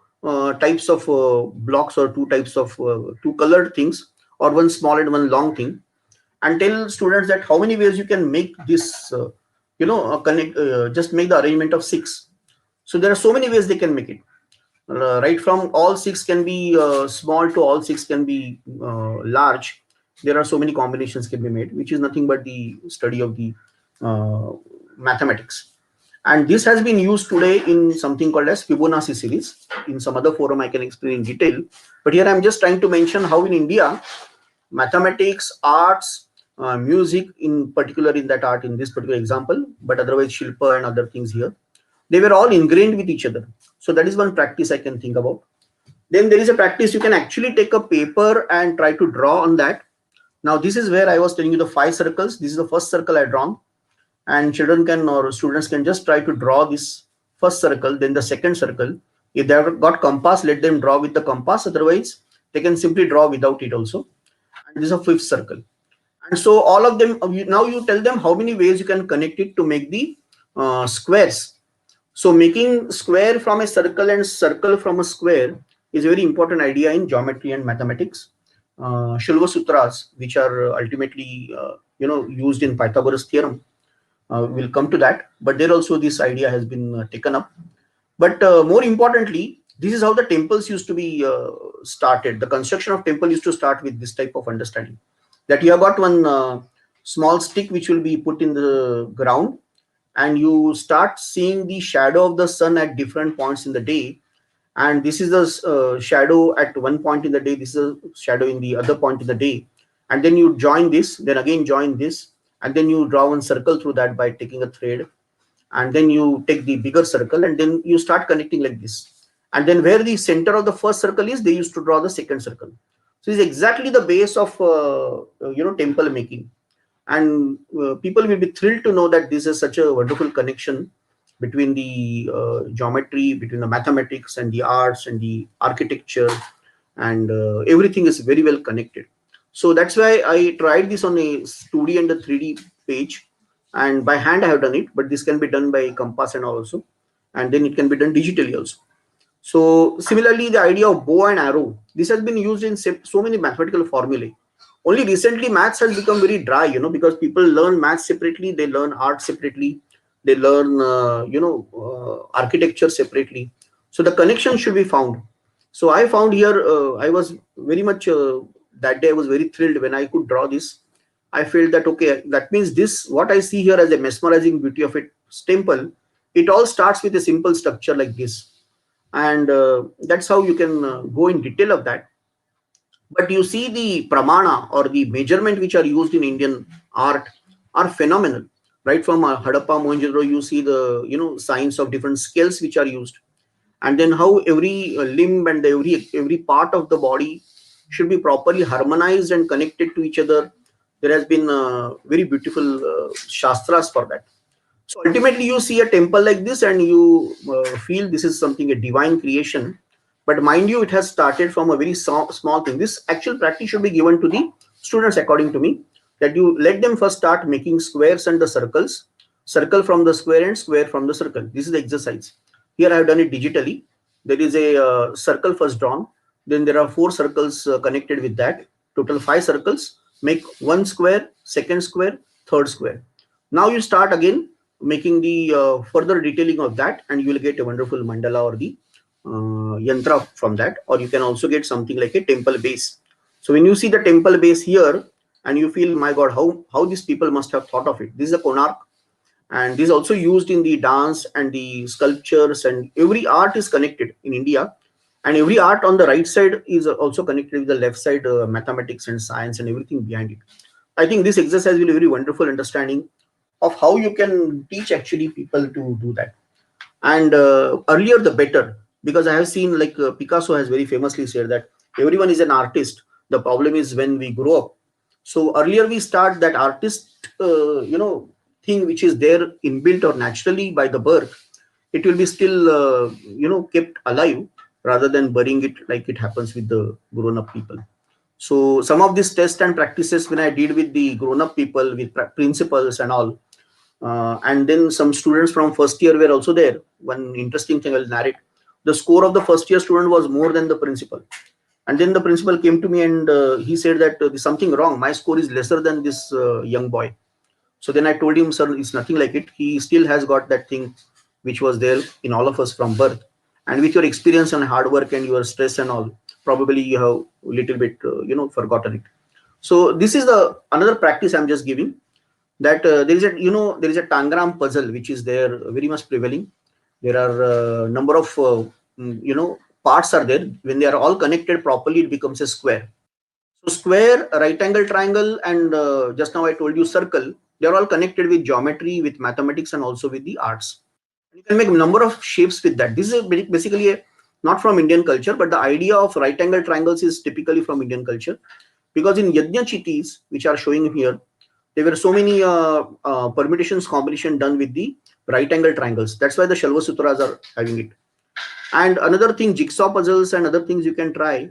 types of blocks, or two types of two colored things, or one small and one long thing, and tell students that how many ways you can make this, connect, just make the arrangement of 6. So there are so many ways they can make it. Right from all 6 can be small to all 6 can be large. There are so many combinations can be made, which is nothing but the study of the uh, mathematics. And this has been used today in something called as Fibonacci series. In some other forum I can explain in detail, but here I'm just trying to mention how in India mathematics, arts, music, in particular in that art in this particular example, but otherwise Shilpa and other things here, they were all ingrained with each other. So that is one practice I can think about. Then there is a practice you can actually take a paper and try to draw on that. Now this is where I was telling you the 5 circles. This is the first circle I drawn, and children can, or students can just try to draw this first circle, then the second circle. If they have got compass, let them draw with the compass. Otherwise, they can simply draw without it also. And this is a fifth circle. And so all of them, now you tell them how many ways you can connect it to make the squares. So making square from a circle and circle from a square is a very important idea in geometry and mathematics. Shulva sutras, which are ultimately used in Pythagoras theorem, we'll come to that. But there also this idea has been taken up. But more importantly, this is how the temples used to be started. The construction of temple used to start with this type of understanding, that you have got one small stick which will be put in the ground, and you start seeing the shadow of the sun at different points in the day. And this is the shadow at one point in the day, this is a shadow in the other point in the day. And then you join this, then again join this, and then you draw one circle through that by taking a thread, and then you take the bigger circle, and then you start connecting like this. And then where the center of the first circle is, they used to draw the second circle. So it's exactly the base of temple making. And people will be thrilled to know that this is such a wonderful connection between the geometry, between the mathematics and the arts and the architecture, and everything is very well connected. So that's why I tried this on a 2D and a 3D page, and by hand I have done it, but this can be done by compass and also, and then it can be done digitally also. So similarly, the idea of bow and arrow, this has been used in so many mathematical formulae. Only recently maths has become very dry, because people learn maths separately, they learn art separately, they learn architecture separately. So the connection should be found. So I found here, I was very much that day I was very thrilled when I could draw this. I felt that okay, that means this, what I see here as a mesmerizing beauty of a temple, it all starts with a simple structure like this. And that's how you can go in detail of that. But you see the pramana or the measurement which are used in Indian art are phenomenal. Right from Hadappa, Mohenjo-daro, you see the signs of different scales which are used, and then how every limb and every part of the body should be properly harmonized and connected to each other. There has been very beautiful shastras for that. So ultimately, you see a temple like this, and you feel this is something a divine creation. But mind you, it has started from a very small thing. This actual practice should be given to the students, according to me, that you let them first start making squares and the circles, circle from the square and square from the circle. This is the exercise. Here I have done it digitally. There is a circle first drawn. Then there are 4 circles connected with that. Total 5 circles. Make one square, second square, third square. Now you start again making the further detailing of that, and you will get a wonderful mandala or the yantra from that, or you can also get something like a temple base. So when you see the temple base here, and you feel, my God, how these people must have thought of it. This is a konark, and this is also used in the dance and the sculptures, and every art is connected in India, and every art on the right side is also connected with the left side, mathematics and science and everything behind it. I think this exercise will be very wonderful understanding of how you can teach actually people to do that. And earlier the better, because I have seen, like Picasso has very famously said that everyone is an artist. The problem is when we grow up. So earlier we start that artist, thing which is there inbuilt or naturally by the birth. It will be still, kept alive rather than burying it like it happens with the grown-up people. So some of these tests and practices when I did with the grown-up people with principals and all, and then some students from first year were also there. One interesting thing I'll narrate. The score of the first year student was more than the principal. And then the principal came to me, and he said that there's something wrong. My score is lesser than this young boy. So then I told him, sir, it's nothing like it. He still has got that thing which was there in all of us from birth. And with your experience and hard work and your stress and all, probably you have a little bit, forgotten it. So this is the another practice I'm just giving, that there is a tangram puzzle which is there very much prevailing. There are number of parts are there. When they are all connected properly, it becomes a square. So square, right angle triangle, and just now I told you circle, they are all connected with geometry, with mathematics, and also with the arts. You can make a number of shapes with that. This is basically not from Indian culture, but the idea of right angle triangles is typically from Indian culture, because in Yajna Chitis, which are showing here, there were so many permutations, combination done with the right angle triangles. That's why the Shalva Sutras are having it. And another thing, jigsaw puzzles and other things you can try,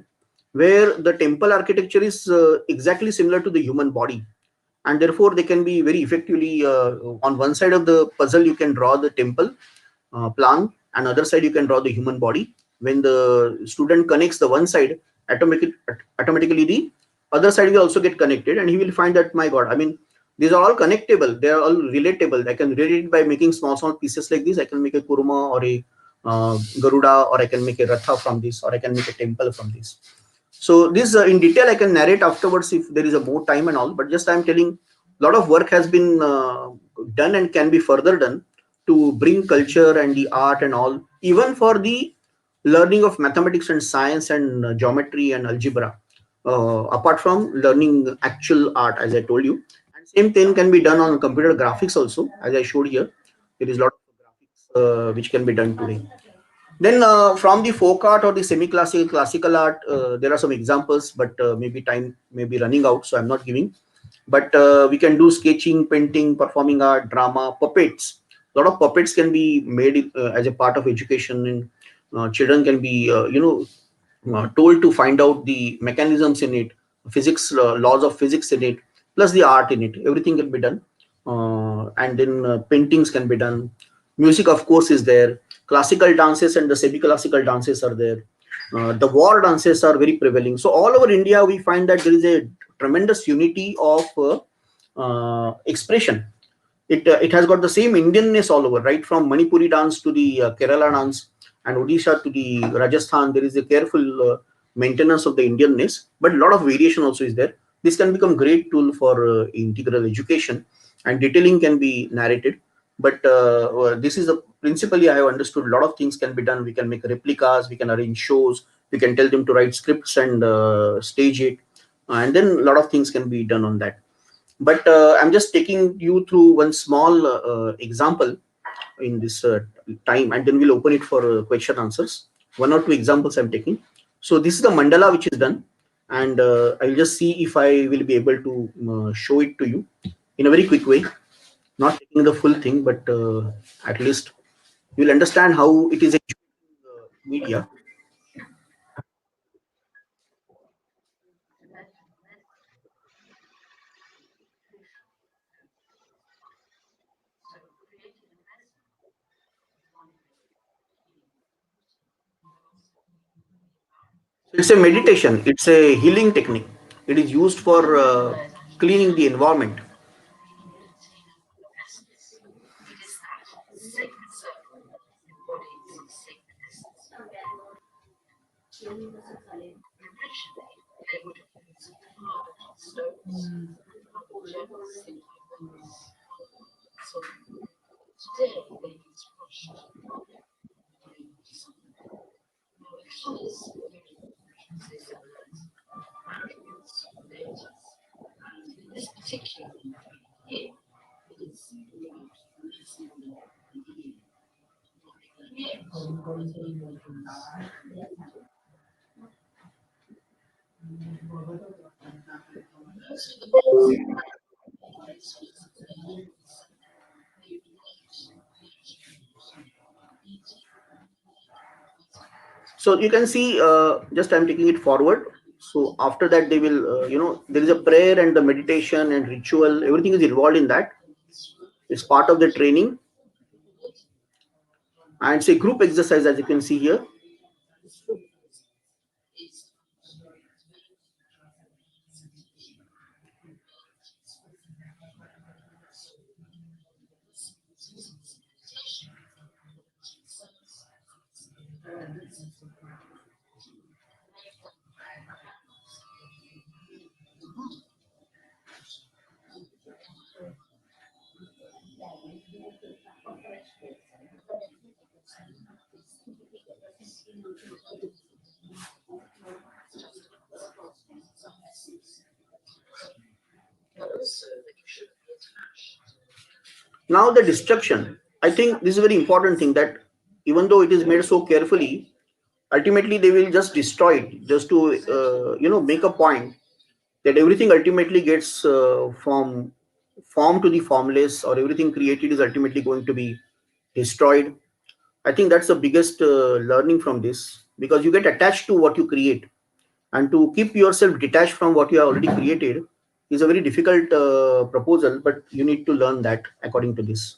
where the temple architecture is exactly similar to the human body, and therefore they can be very effectively on one side of the puzzle you can draw the temple plan, and other side you can draw the human body. When the student connects the one side, automatically the other side will also get connected, and he will find that, my God, I mean, these are all connectable, they are all relatable. I can relate it by making small pieces like this. I can make a kuruma or a garuda, or I can make a ratha from this, or I can make a temple from this. So this in detail I can narrate afterwards if there is a more time and all, but just I'm telling, a lot of work has been done and can be further done to bring culture and the art and all, even for the learning of mathematics and science and geometry and algebra, apart from learning actual art, as I told you. And same thing can be done on computer graphics also, as I showed here. There is a lot of graphics which can be done today. Then from the folk art or the semi-classical, classical art, there are some examples, but maybe time may be running out, so I'm not giving. But we can do sketching, painting, performing art, drama, puppets. A lot of puppets can be made as a part of education, and children can be, told to find out the mechanisms in it, physics, laws of physics in it, plus the art in it. Everything can be done. And then paintings can be done. Music, of course, is there. Classical dances and the semi-classical dances are there. The war dances are very prevailing. So all over India, we find that there is a tremendous unity of expression. It has got the same Indianness all over, right from Manipuri dance to the Kerala dance, and Odisha to the Rajasthan. There is a careful maintenance of the Indianness, but a lot of variation also is there. This can become great tool for integral education, and detailing can be narrated. But this is a principally I have understood. A lot of things can be done. We can make replicas, we can arrange shows, we can tell them to write scripts and stage it, and then a lot of things can be done on that. But I'm just taking you through one small example in this time, and then we'll open it for question answers. One or two examples I'm taking. So this is the mandala which is done, and I'll just see if I will be able to show it to you in a very quick way, not taking the full thing, but at least you'll understand how it is executed in the media. It's a meditation. It's a healing technique. It is used for cleaning the environment. So you can see, just I'm taking it forward. So after that, they will, there is a prayer and the meditation and ritual. Everything is involved in that. It's part of the training, and it's a group exercise, as you can see here. Now the destruction. I think this is a very important thing, that even though it is made so carefully, ultimately they will just destroy it, just to make a point that everything ultimately gets from form to the formless, or everything created is ultimately going to be destroyed. I think that's the biggest learning from this, because you get attached to what you create, and to keep yourself detached from what you have already created is a very difficult proposal, but you need to learn that according to this.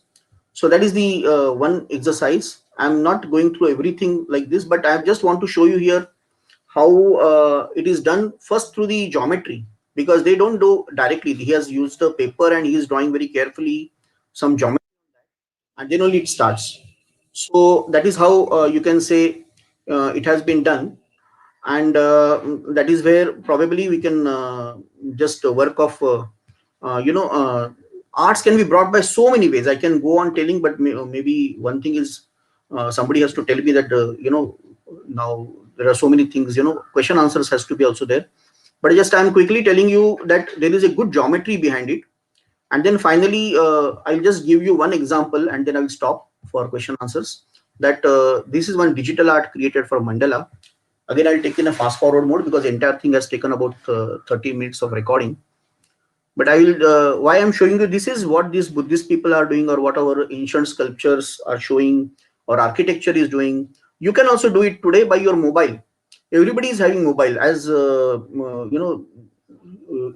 So that is the one exercise. I'm not going through everything like this, but I just want to show you here how it is done, first through the geometry, because they don't do directly. He has used a paper and he is drawing very carefully some geometry, and then only it starts. So that is how you can say it has been done. And that is where probably we can just work of arts can be brought by so many ways. I can go on telling, but maybe one thing is, somebody has to tell me that now there are so many things, question answers has to be also there. But just I'm quickly telling you that there is a good geometry behind it. And then finally, I'll just give you one example, and then I will stop for question answers. That this is one digital art created for mandala. Again, I'll take in a fast forward mode, because the entire thing has taken about 30 minutes of recording. But I will, why I'm showing you this is what these Buddhist people are doing, or what our ancient sculptures are showing, or architecture is doing. You can also do it today by your mobile. Everybody is having mobile, as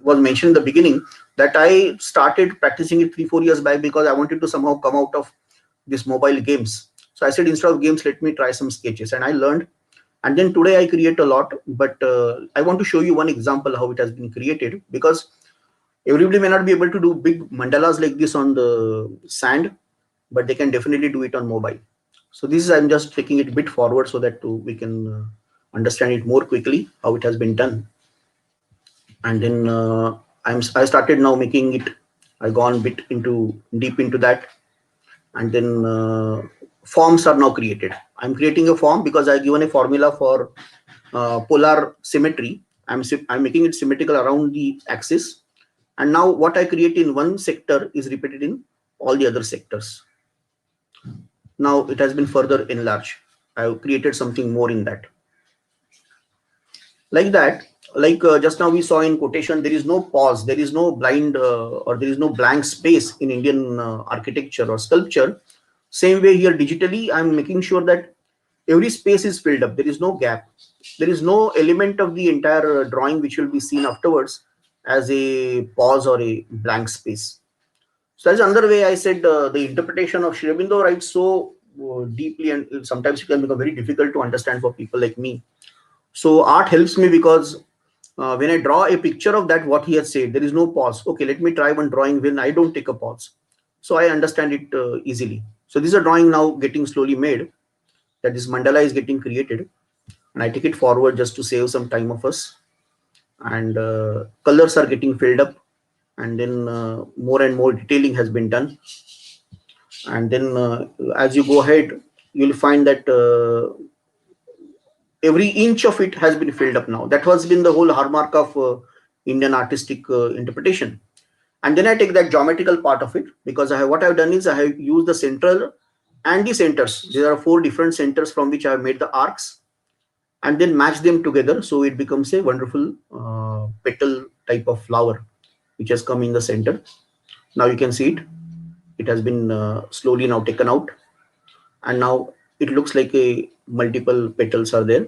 was mentioned in the beginning, that I started practicing it 3-4 years back, because I wanted to somehow come out of this mobile games. So I said, instead of games, let me try some sketches, and I learned. And then today I create a lot, but I want to show you one example how it has been created, because everybody may not be able to do big mandalas like this on the sand, but they can definitely do it on mobile. So this is, I'm just taking it a bit forward so that we can understand it more quickly how it has been done. And then I started now making it. I gone bit into deep into that, and then forms are now created. I'm creating a form because I given a formula for polar symmetry. I'm making it symmetrical around the axis, And now what I create in one sector is repeated in all the other sectors. Now it has been further enlarged. I have created something more in that. Like that, like just now we saw in quotation, there is no pause, there is no blind or there is no blank space in Indian architecture or sculpture. Same way here digitally, I'm making sure that every space is filled up. There is no gap. There is no element of the entire drawing which will be seen afterwards as a pause or a blank space. So that's another way I said the interpretation of Sri Aurobindo writes so deeply, and sometimes it can become very difficult to understand for people like me. So art helps me because when I draw a picture of that, what he has said, there is no pause. Okay, let me try one drawing when I don't take a pause. So I understand it easily. So this is a drawing now getting slowly made. That this mandala is getting created, and I take it forward just to save some time of us. And colors are getting filled up, and then more and more detailing has been done. And then as you go ahead, you'll find that every inch of it has been filled up now. That has been the whole hallmark of Indian artistic interpretation. And then I take that geometrical part of it, because what I've done is I have used the central and the centers. There are 4 different centers from which I have made the arcs, and then match them together, so it becomes a wonderful petal type of flower which has come in the center. Now you can see it. It has been slowly now taken out, and now it looks like a multiple petals are there.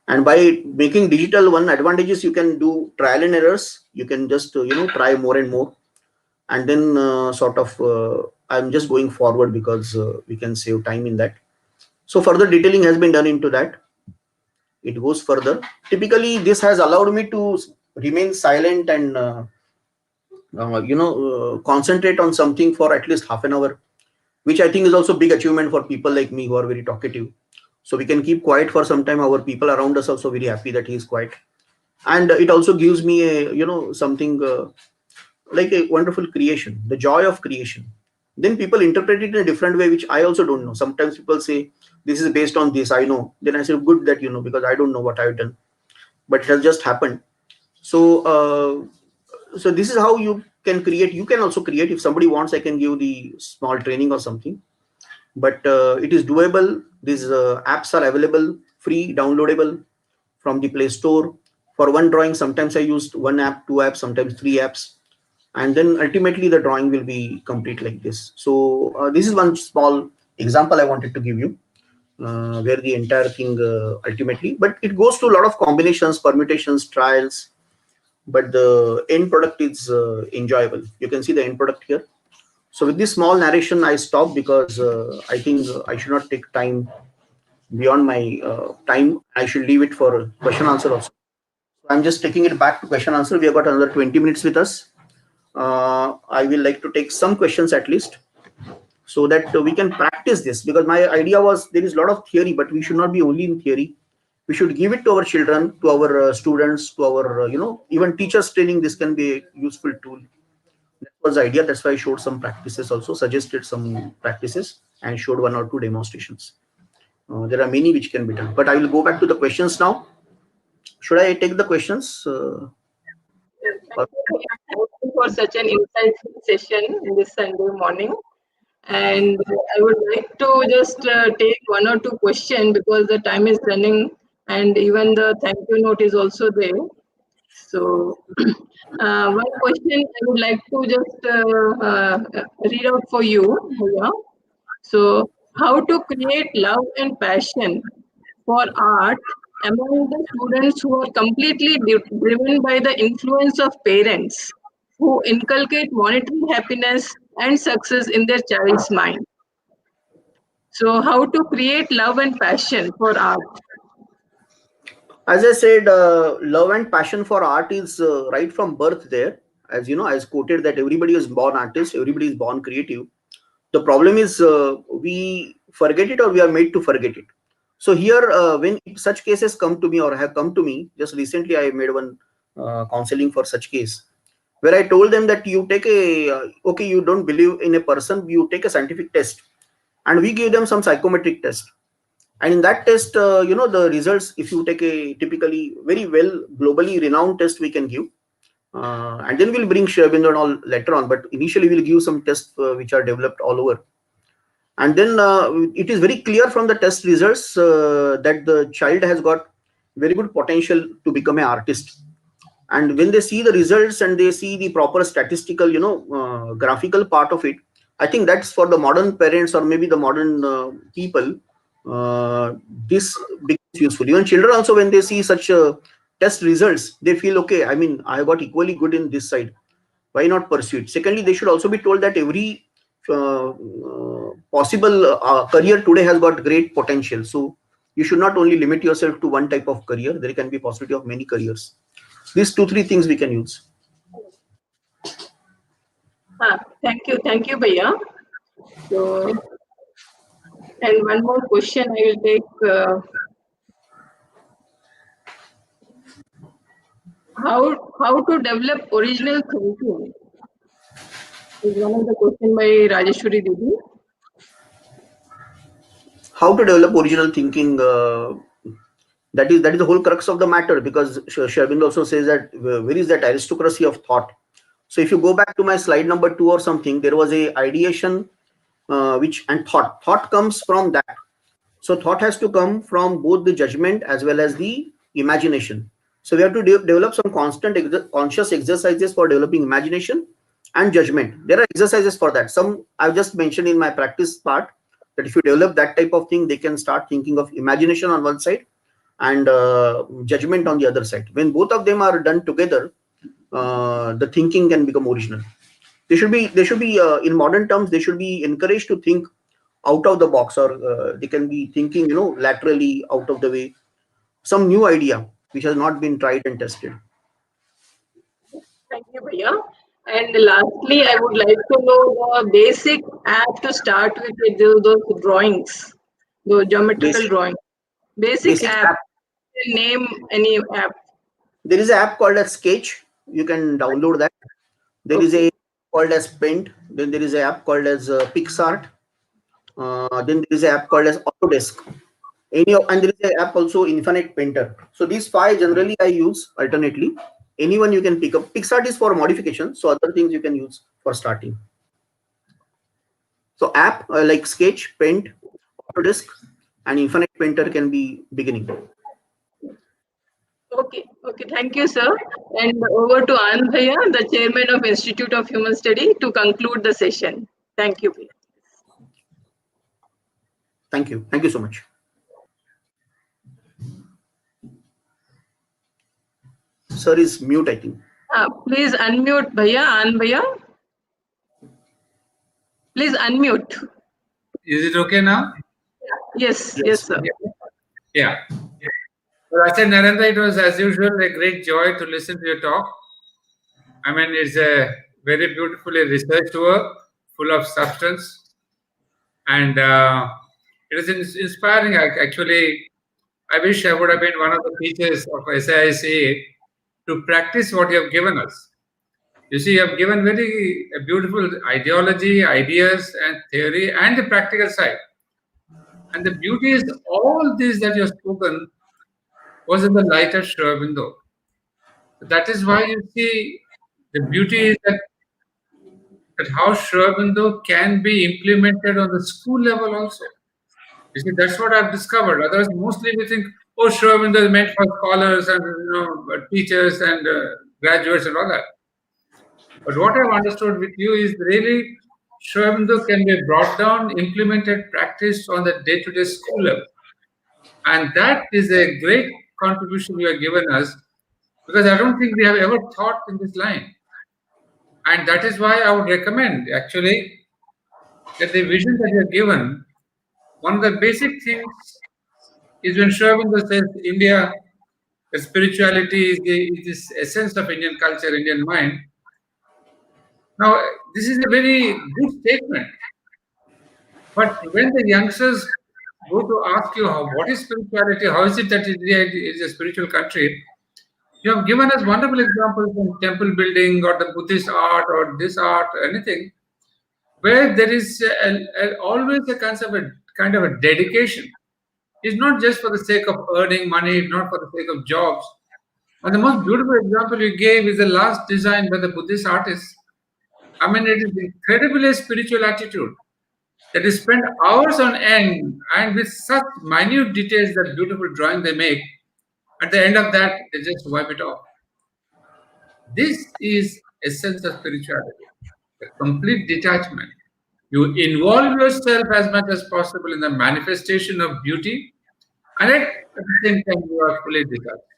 And by making digital, one advantage is you can do trial and errors. You can just try more and more, and then I'm just going forward because we can save time in that. So further detailing has been done into that. It goes further. Typically this has allowed me to remain silent and concentrate on something for at least half an hour, which I think is also big achievement for people like me who are very talkative. So we can keep quiet for some time. Our people around us also very happy that he is quiet, and it also gives me a something like a wonderful creation, the joy of creation. Then people interpret it in a different way, which I also don't know. Sometimes people say this is based on this, I know. Then I say good that you know, because I don't know what I've done, but it has just happened. So this is how you can create. You can also create. If somebody wants, I can give the small training or something, but it is doable. These apps are available, free, downloadable from the Play Store. For one drawing, sometimes I used one app, two apps, sometimes 3 apps, and then ultimately the drawing will be complete like this. So this is one small example I wanted to give you, where the entire thing ultimately, but it goes to a lot of combinations, permutations, trials, but the end product is enjoyable. You can see the end product here. So with this small narration, I stop because I think I should not take time beyond my time. I should leave it for question answer also. So I'm just taking it back to question answer. We have got another 20 minutes with us. I will like to take some questions at least, so that we can practice this, because my idea was there is a lot of theory, but we should not be only in theory. We should give it to our children, to our students, to our even teachers training. This can be a useful tool. That was the idea. That's why I showed some practices, also suggested some practices, and showed one or two demonstrations. There are many which can be done, but I will go back to the questions now. Should I take the questions? Yes, thank you for such an insightful session in this Sunday morning. And I would like to just take one or two questions because the time is running, and even the thank you note is also there. So, one question I would like to just read out for you. Yeah. So, how to create love and passion for art among the students who are completely driven by the influence of parents who inculcate monetary happiness and success in their child's mind. So, how to create love and passion for art? As I said, love and passion for art is right from birth there. As you know, as quoted that everybody is born artist, everybody is born creative. The problem is we forget it, or we are made to forget it. So here, when such cases come to me or have come to me, just recently I made one counseling for such case, where I told them that you take a okay, you don't believe in a person, you take a scientific test, and we give them some psychometric test. And in that test, the results, if you take a typically very well globally renowned test we can give, And then we'll bring Sherbindo and all later on. But initially, we'll give some tests which are developed all over. And then it is very clear from the test results that the child has got very good potential to become an artist. And when they see the results and they see the proper statistical, graphical part of it, I think that's for the modern parents or maybe the modern people, uh, this becomes useful. Even children also, when they see such test results, they feel, okay, I mean, I got equally good in this side, why not pursue it? Secondly, they should also be told that every possible career today has got great potential. So you should not only limit yourself to one type of career. There can be possibility of many careers. These two, three things we can use. Thank you, Bhaiya. So, and one more question I will take. How to develop original thinking is one of the question by Rajeshwari Didi. How to develop original thinking? That is the whole crux of the matter, because Sherbind also says that where is that aristocracy of thought? So if you go back to my slide number 2 or something, there was a ideation, which and thought comes from that. So thought has to come from both the judgment as well as the imagination. So we have to develop some constant conscious exercises for developing imagination and judgment. There are exercises for that. Some I've just mentioned in my practice part, that if you develop that type of thing, they can start thinking of imagination on one side and judgment on the other side. When both of them are done together, the thinking can become original. They should be in modern terms, they should be encouraged to think out of the box, or they can be thinking, laterally, out of the way, some new idea which has not been tried and tested. Thank you, Bhaiya. And lastly, I would like to know the basic app to start with those drawings, those geometrical Basic drawings. Basic basic app. app. Name any app. There is an app called as Sketch. You can download that. There is Okay. a called as Paint. Then there is an app called as PixArt. Then there is an app called as Autodesk. And there is an app also, Infinite Painter. So these five generally I use alternately. Anyone you can pick up. PixArt is for modification, so other things you can use for starting. So app like Sketch, Paint, Autodesk, and Infinite Painter can be beginning. Okay. Okay. Thank you, sir. And over to Anand Bhaiya, the chairman of Institute of Human Study, to conclude the session. Thank you, Bhaiya. Thank you. Thank you so much. Sir is mute, I think. Please unmute, Bhaiya. Anand Bhaiya. Please unmute. Is it okay now? Yes. Yes, Yes. sir. Yeah. Well, I said, Narendra, it was as usual a great joy to listen to your talk. I mean, it's a very beautifully researched work, full of substance, and it is inspiring. Actually, I wish I would have been one of the teachers of SAICA to practice what you have given us. You see, you have given very beautiful ideology, ideas, and theory, and the practical side. And the beauty is all this that you have spoken was in the light of Sri Aurobindo. That is why you see the beauty is that how Sri Aurobindo can be implemented on the school level also. You see, that's what I've discovered. Otherwise, mostly we think, oh, Sri Aurobindo is meant for scholars and teachers and graduates and all that. But what I've understood with you is really Sri Aurobindo can be brought down, implemented, practiced on the day-to-day school level. And that is a great contribution you have given us, because I don't think we have ever thought in this line. And that is why I would recommend actually that the vision that you have given, one of the basic things is when Sri Aurobindo says India, the spirituality is this essence of Indian culture, Indian mind. Now, this is a very good statement. But when the youngsters go to ask you what is spirituality, how is it that India is a spiritual country, you have given us wonderful examples from temple building or the Buddhist art or this art or anything, where there is always a kind of a dedication. It's not just for the sake of earning money, not for the sake of jobs, And the most beautiful example you gave is the last design by the Buddhist artist. I mean, it is incredibly spiritual attitude that is spent hours on end and with such minute details that beautiful drawing they make. At the end of that, they just wipe it off. This is essence of spirituality, a complete detachment. You involve yourself as much as possible in the manifestation of beauty, and at the same time, you are fully detached.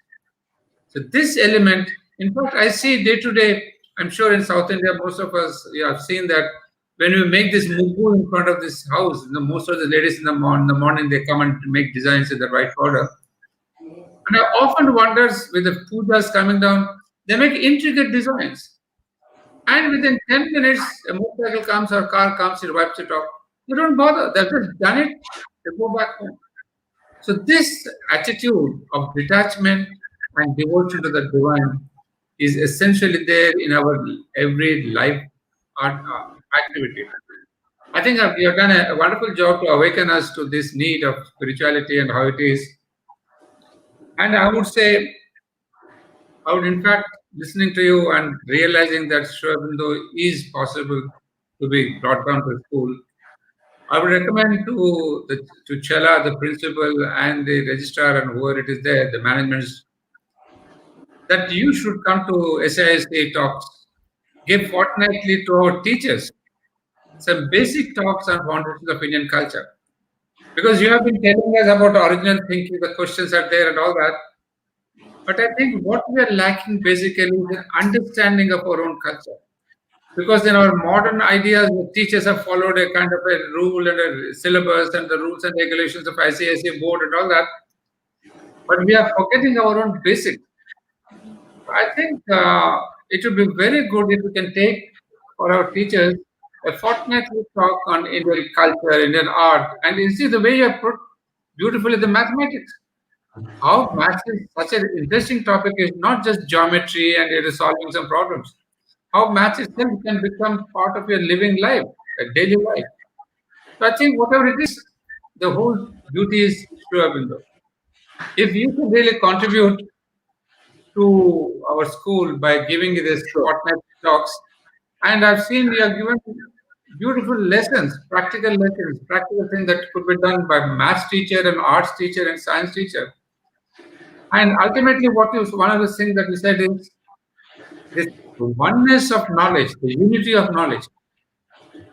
So this element, in fact, I see day to day. I'm sure in South India, most of us you have seen that when we make this mugu in front of this house, most of the ladies in the morning they come and make designs in the right order. And I often wonders with the pujas coming down, they make intricate designs. And within 10 minutes, a motorcycle comes or car comes, it wipes it off. They don't bother. They've just done it. They go back home. So this attitude of detachment and devotion to the divine is essentially there in our every life art activity. I think you have done a wonderful job to awaken us to this need of spirituality and how it is. And I would say, I would in fact, listening to you and realizing that Shravindo is possible to be brought down to school, I would recommend to Chela, the principal, and the registrar, and whoever it is there, the management, that you should come to SISA talks, give fortnightly to our teachers some basic talks on foundations of Indian culture. Because you have been telling us about original thinking, the questions are there and all that. But I think what we are lacking basically is an understanding of our own culture. Because in our modern ideas, the teachers have followed a kind of a rule and a syllabus and the rules and regulations of ICSE board and all that. But we are forgetting our own basics. I think it would be very good if we can take for our teachers a fortnightly talk on Indian culture, Indian art, and you see the way you have put beautifully the mathematics. How maths is such an interesting topic is not just geometry and it is solving some problems. How maths itself can become part of your living life, a daily life. So I think whatever it is, the whole beauty is Sri window. If you can really contribute to our school by giving this Sure. fortnight talks. And I've seen you have given beautiful lessons, practical things that could be done by maths teacher and arts teacher and science teacher. And ultimately, one of the things that you said is this oneness of knowledge, the unity of knowledge.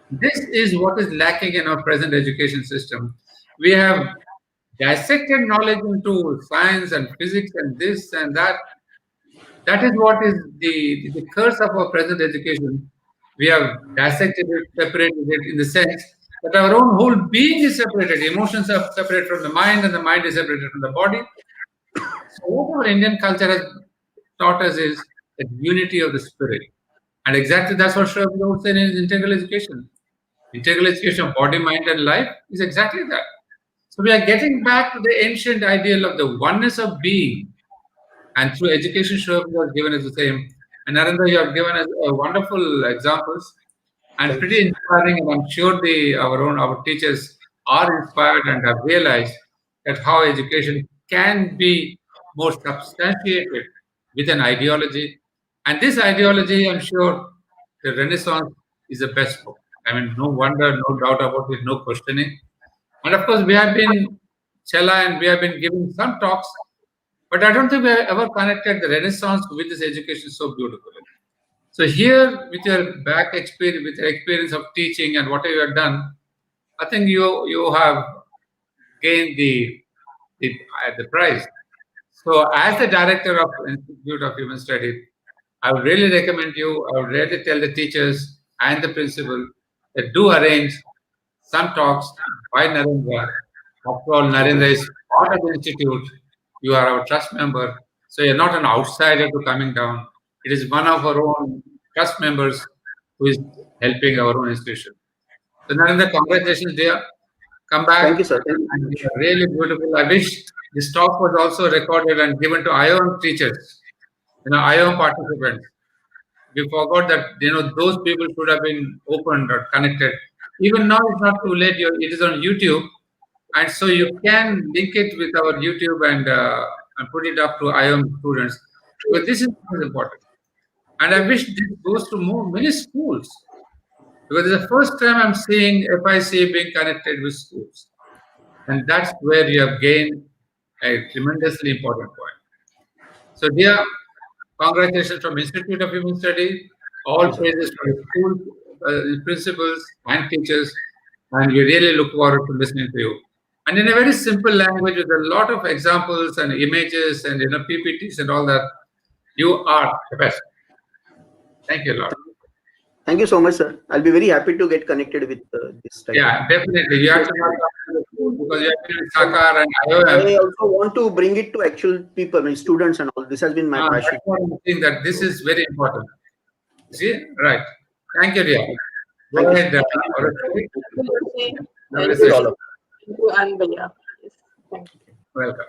This is what is lacking in our present education system. We have dissected knowledge into science and physics and this and that. That is what is the curse of our present education. We have dissected it, separated it in the sense that our own whole being is separated. Emotions are separated from the mind, and the mind is separated from the body. So what our Indian culture has taught us is the unity of the spirit. And exactly that's what Sri Aurobindo would say in his integral education. Integral education of body, mind, and life is exactly that. So we are getting back to the ancient ideal of the oneness of being, and through education, Sri Aurobindo has given us the same. And Narendra, you have given us wonderful examples and Thank you, pretty sir. inspiring. And I'm sure our teachers are inspired and have realized that how education can be more substantiated with an ideology. And this ideology, I'm sure, the Renaissance is the best book. I mean, no wonder, no doubt about it, no questioning. And of course, we have been Chela and we have been giving some talks, but I don't think we have ever connected the Renaissance with this education so beautifully. So here, with your back experience, with your experience of teaching and whatever you have done, I think you have gained the prize. So, as the director of Institute of Human Studies, I would really recommend you. I would really tell the teachers and the principal that do arrange some talks by Narendra. After all, Narendra is part of the institute. You are our trust member, so you're not an outsider to coming down. It is one of our own trust members who is helping our own institution. So Narendra, congratulations, dear. Come Thank back, you, sir. Thank you so and you much. are really beautiful. I wish this talk was also recorded and given to IOM teachers, IOM participants. We forgot that those people should have been opened or connected. Even now, it's not too late. It is on YouTube, and so you can link it with our YouTube and put it up to IOM students. But this is what is important. And I wish this goes to many schools. Because it's the first time I'm seeing FIC being connected with schools. And that's where you have gained a tremendously important point. So, dear, congratulations from Institute of Human Study, all praises to the school principals and teachers, and we really look forward to listening to you. And in a very simple language, with a lot of examples and images and PPTs and all that, you are the best. Thank you a lot. Thank you so much, sir. I'll be very happy to get connected with this study. Yeah, definitely. You have to because you have to SACAR and IOM. I also want to bring it to actual people, I mean, students and all. This has been my passion. I think that this is very important. See, right. Thank you, dear. Go Thank ahead. Thank you, Joshi. Thank you, and Bhaiya. Yes, thank you. Welcome.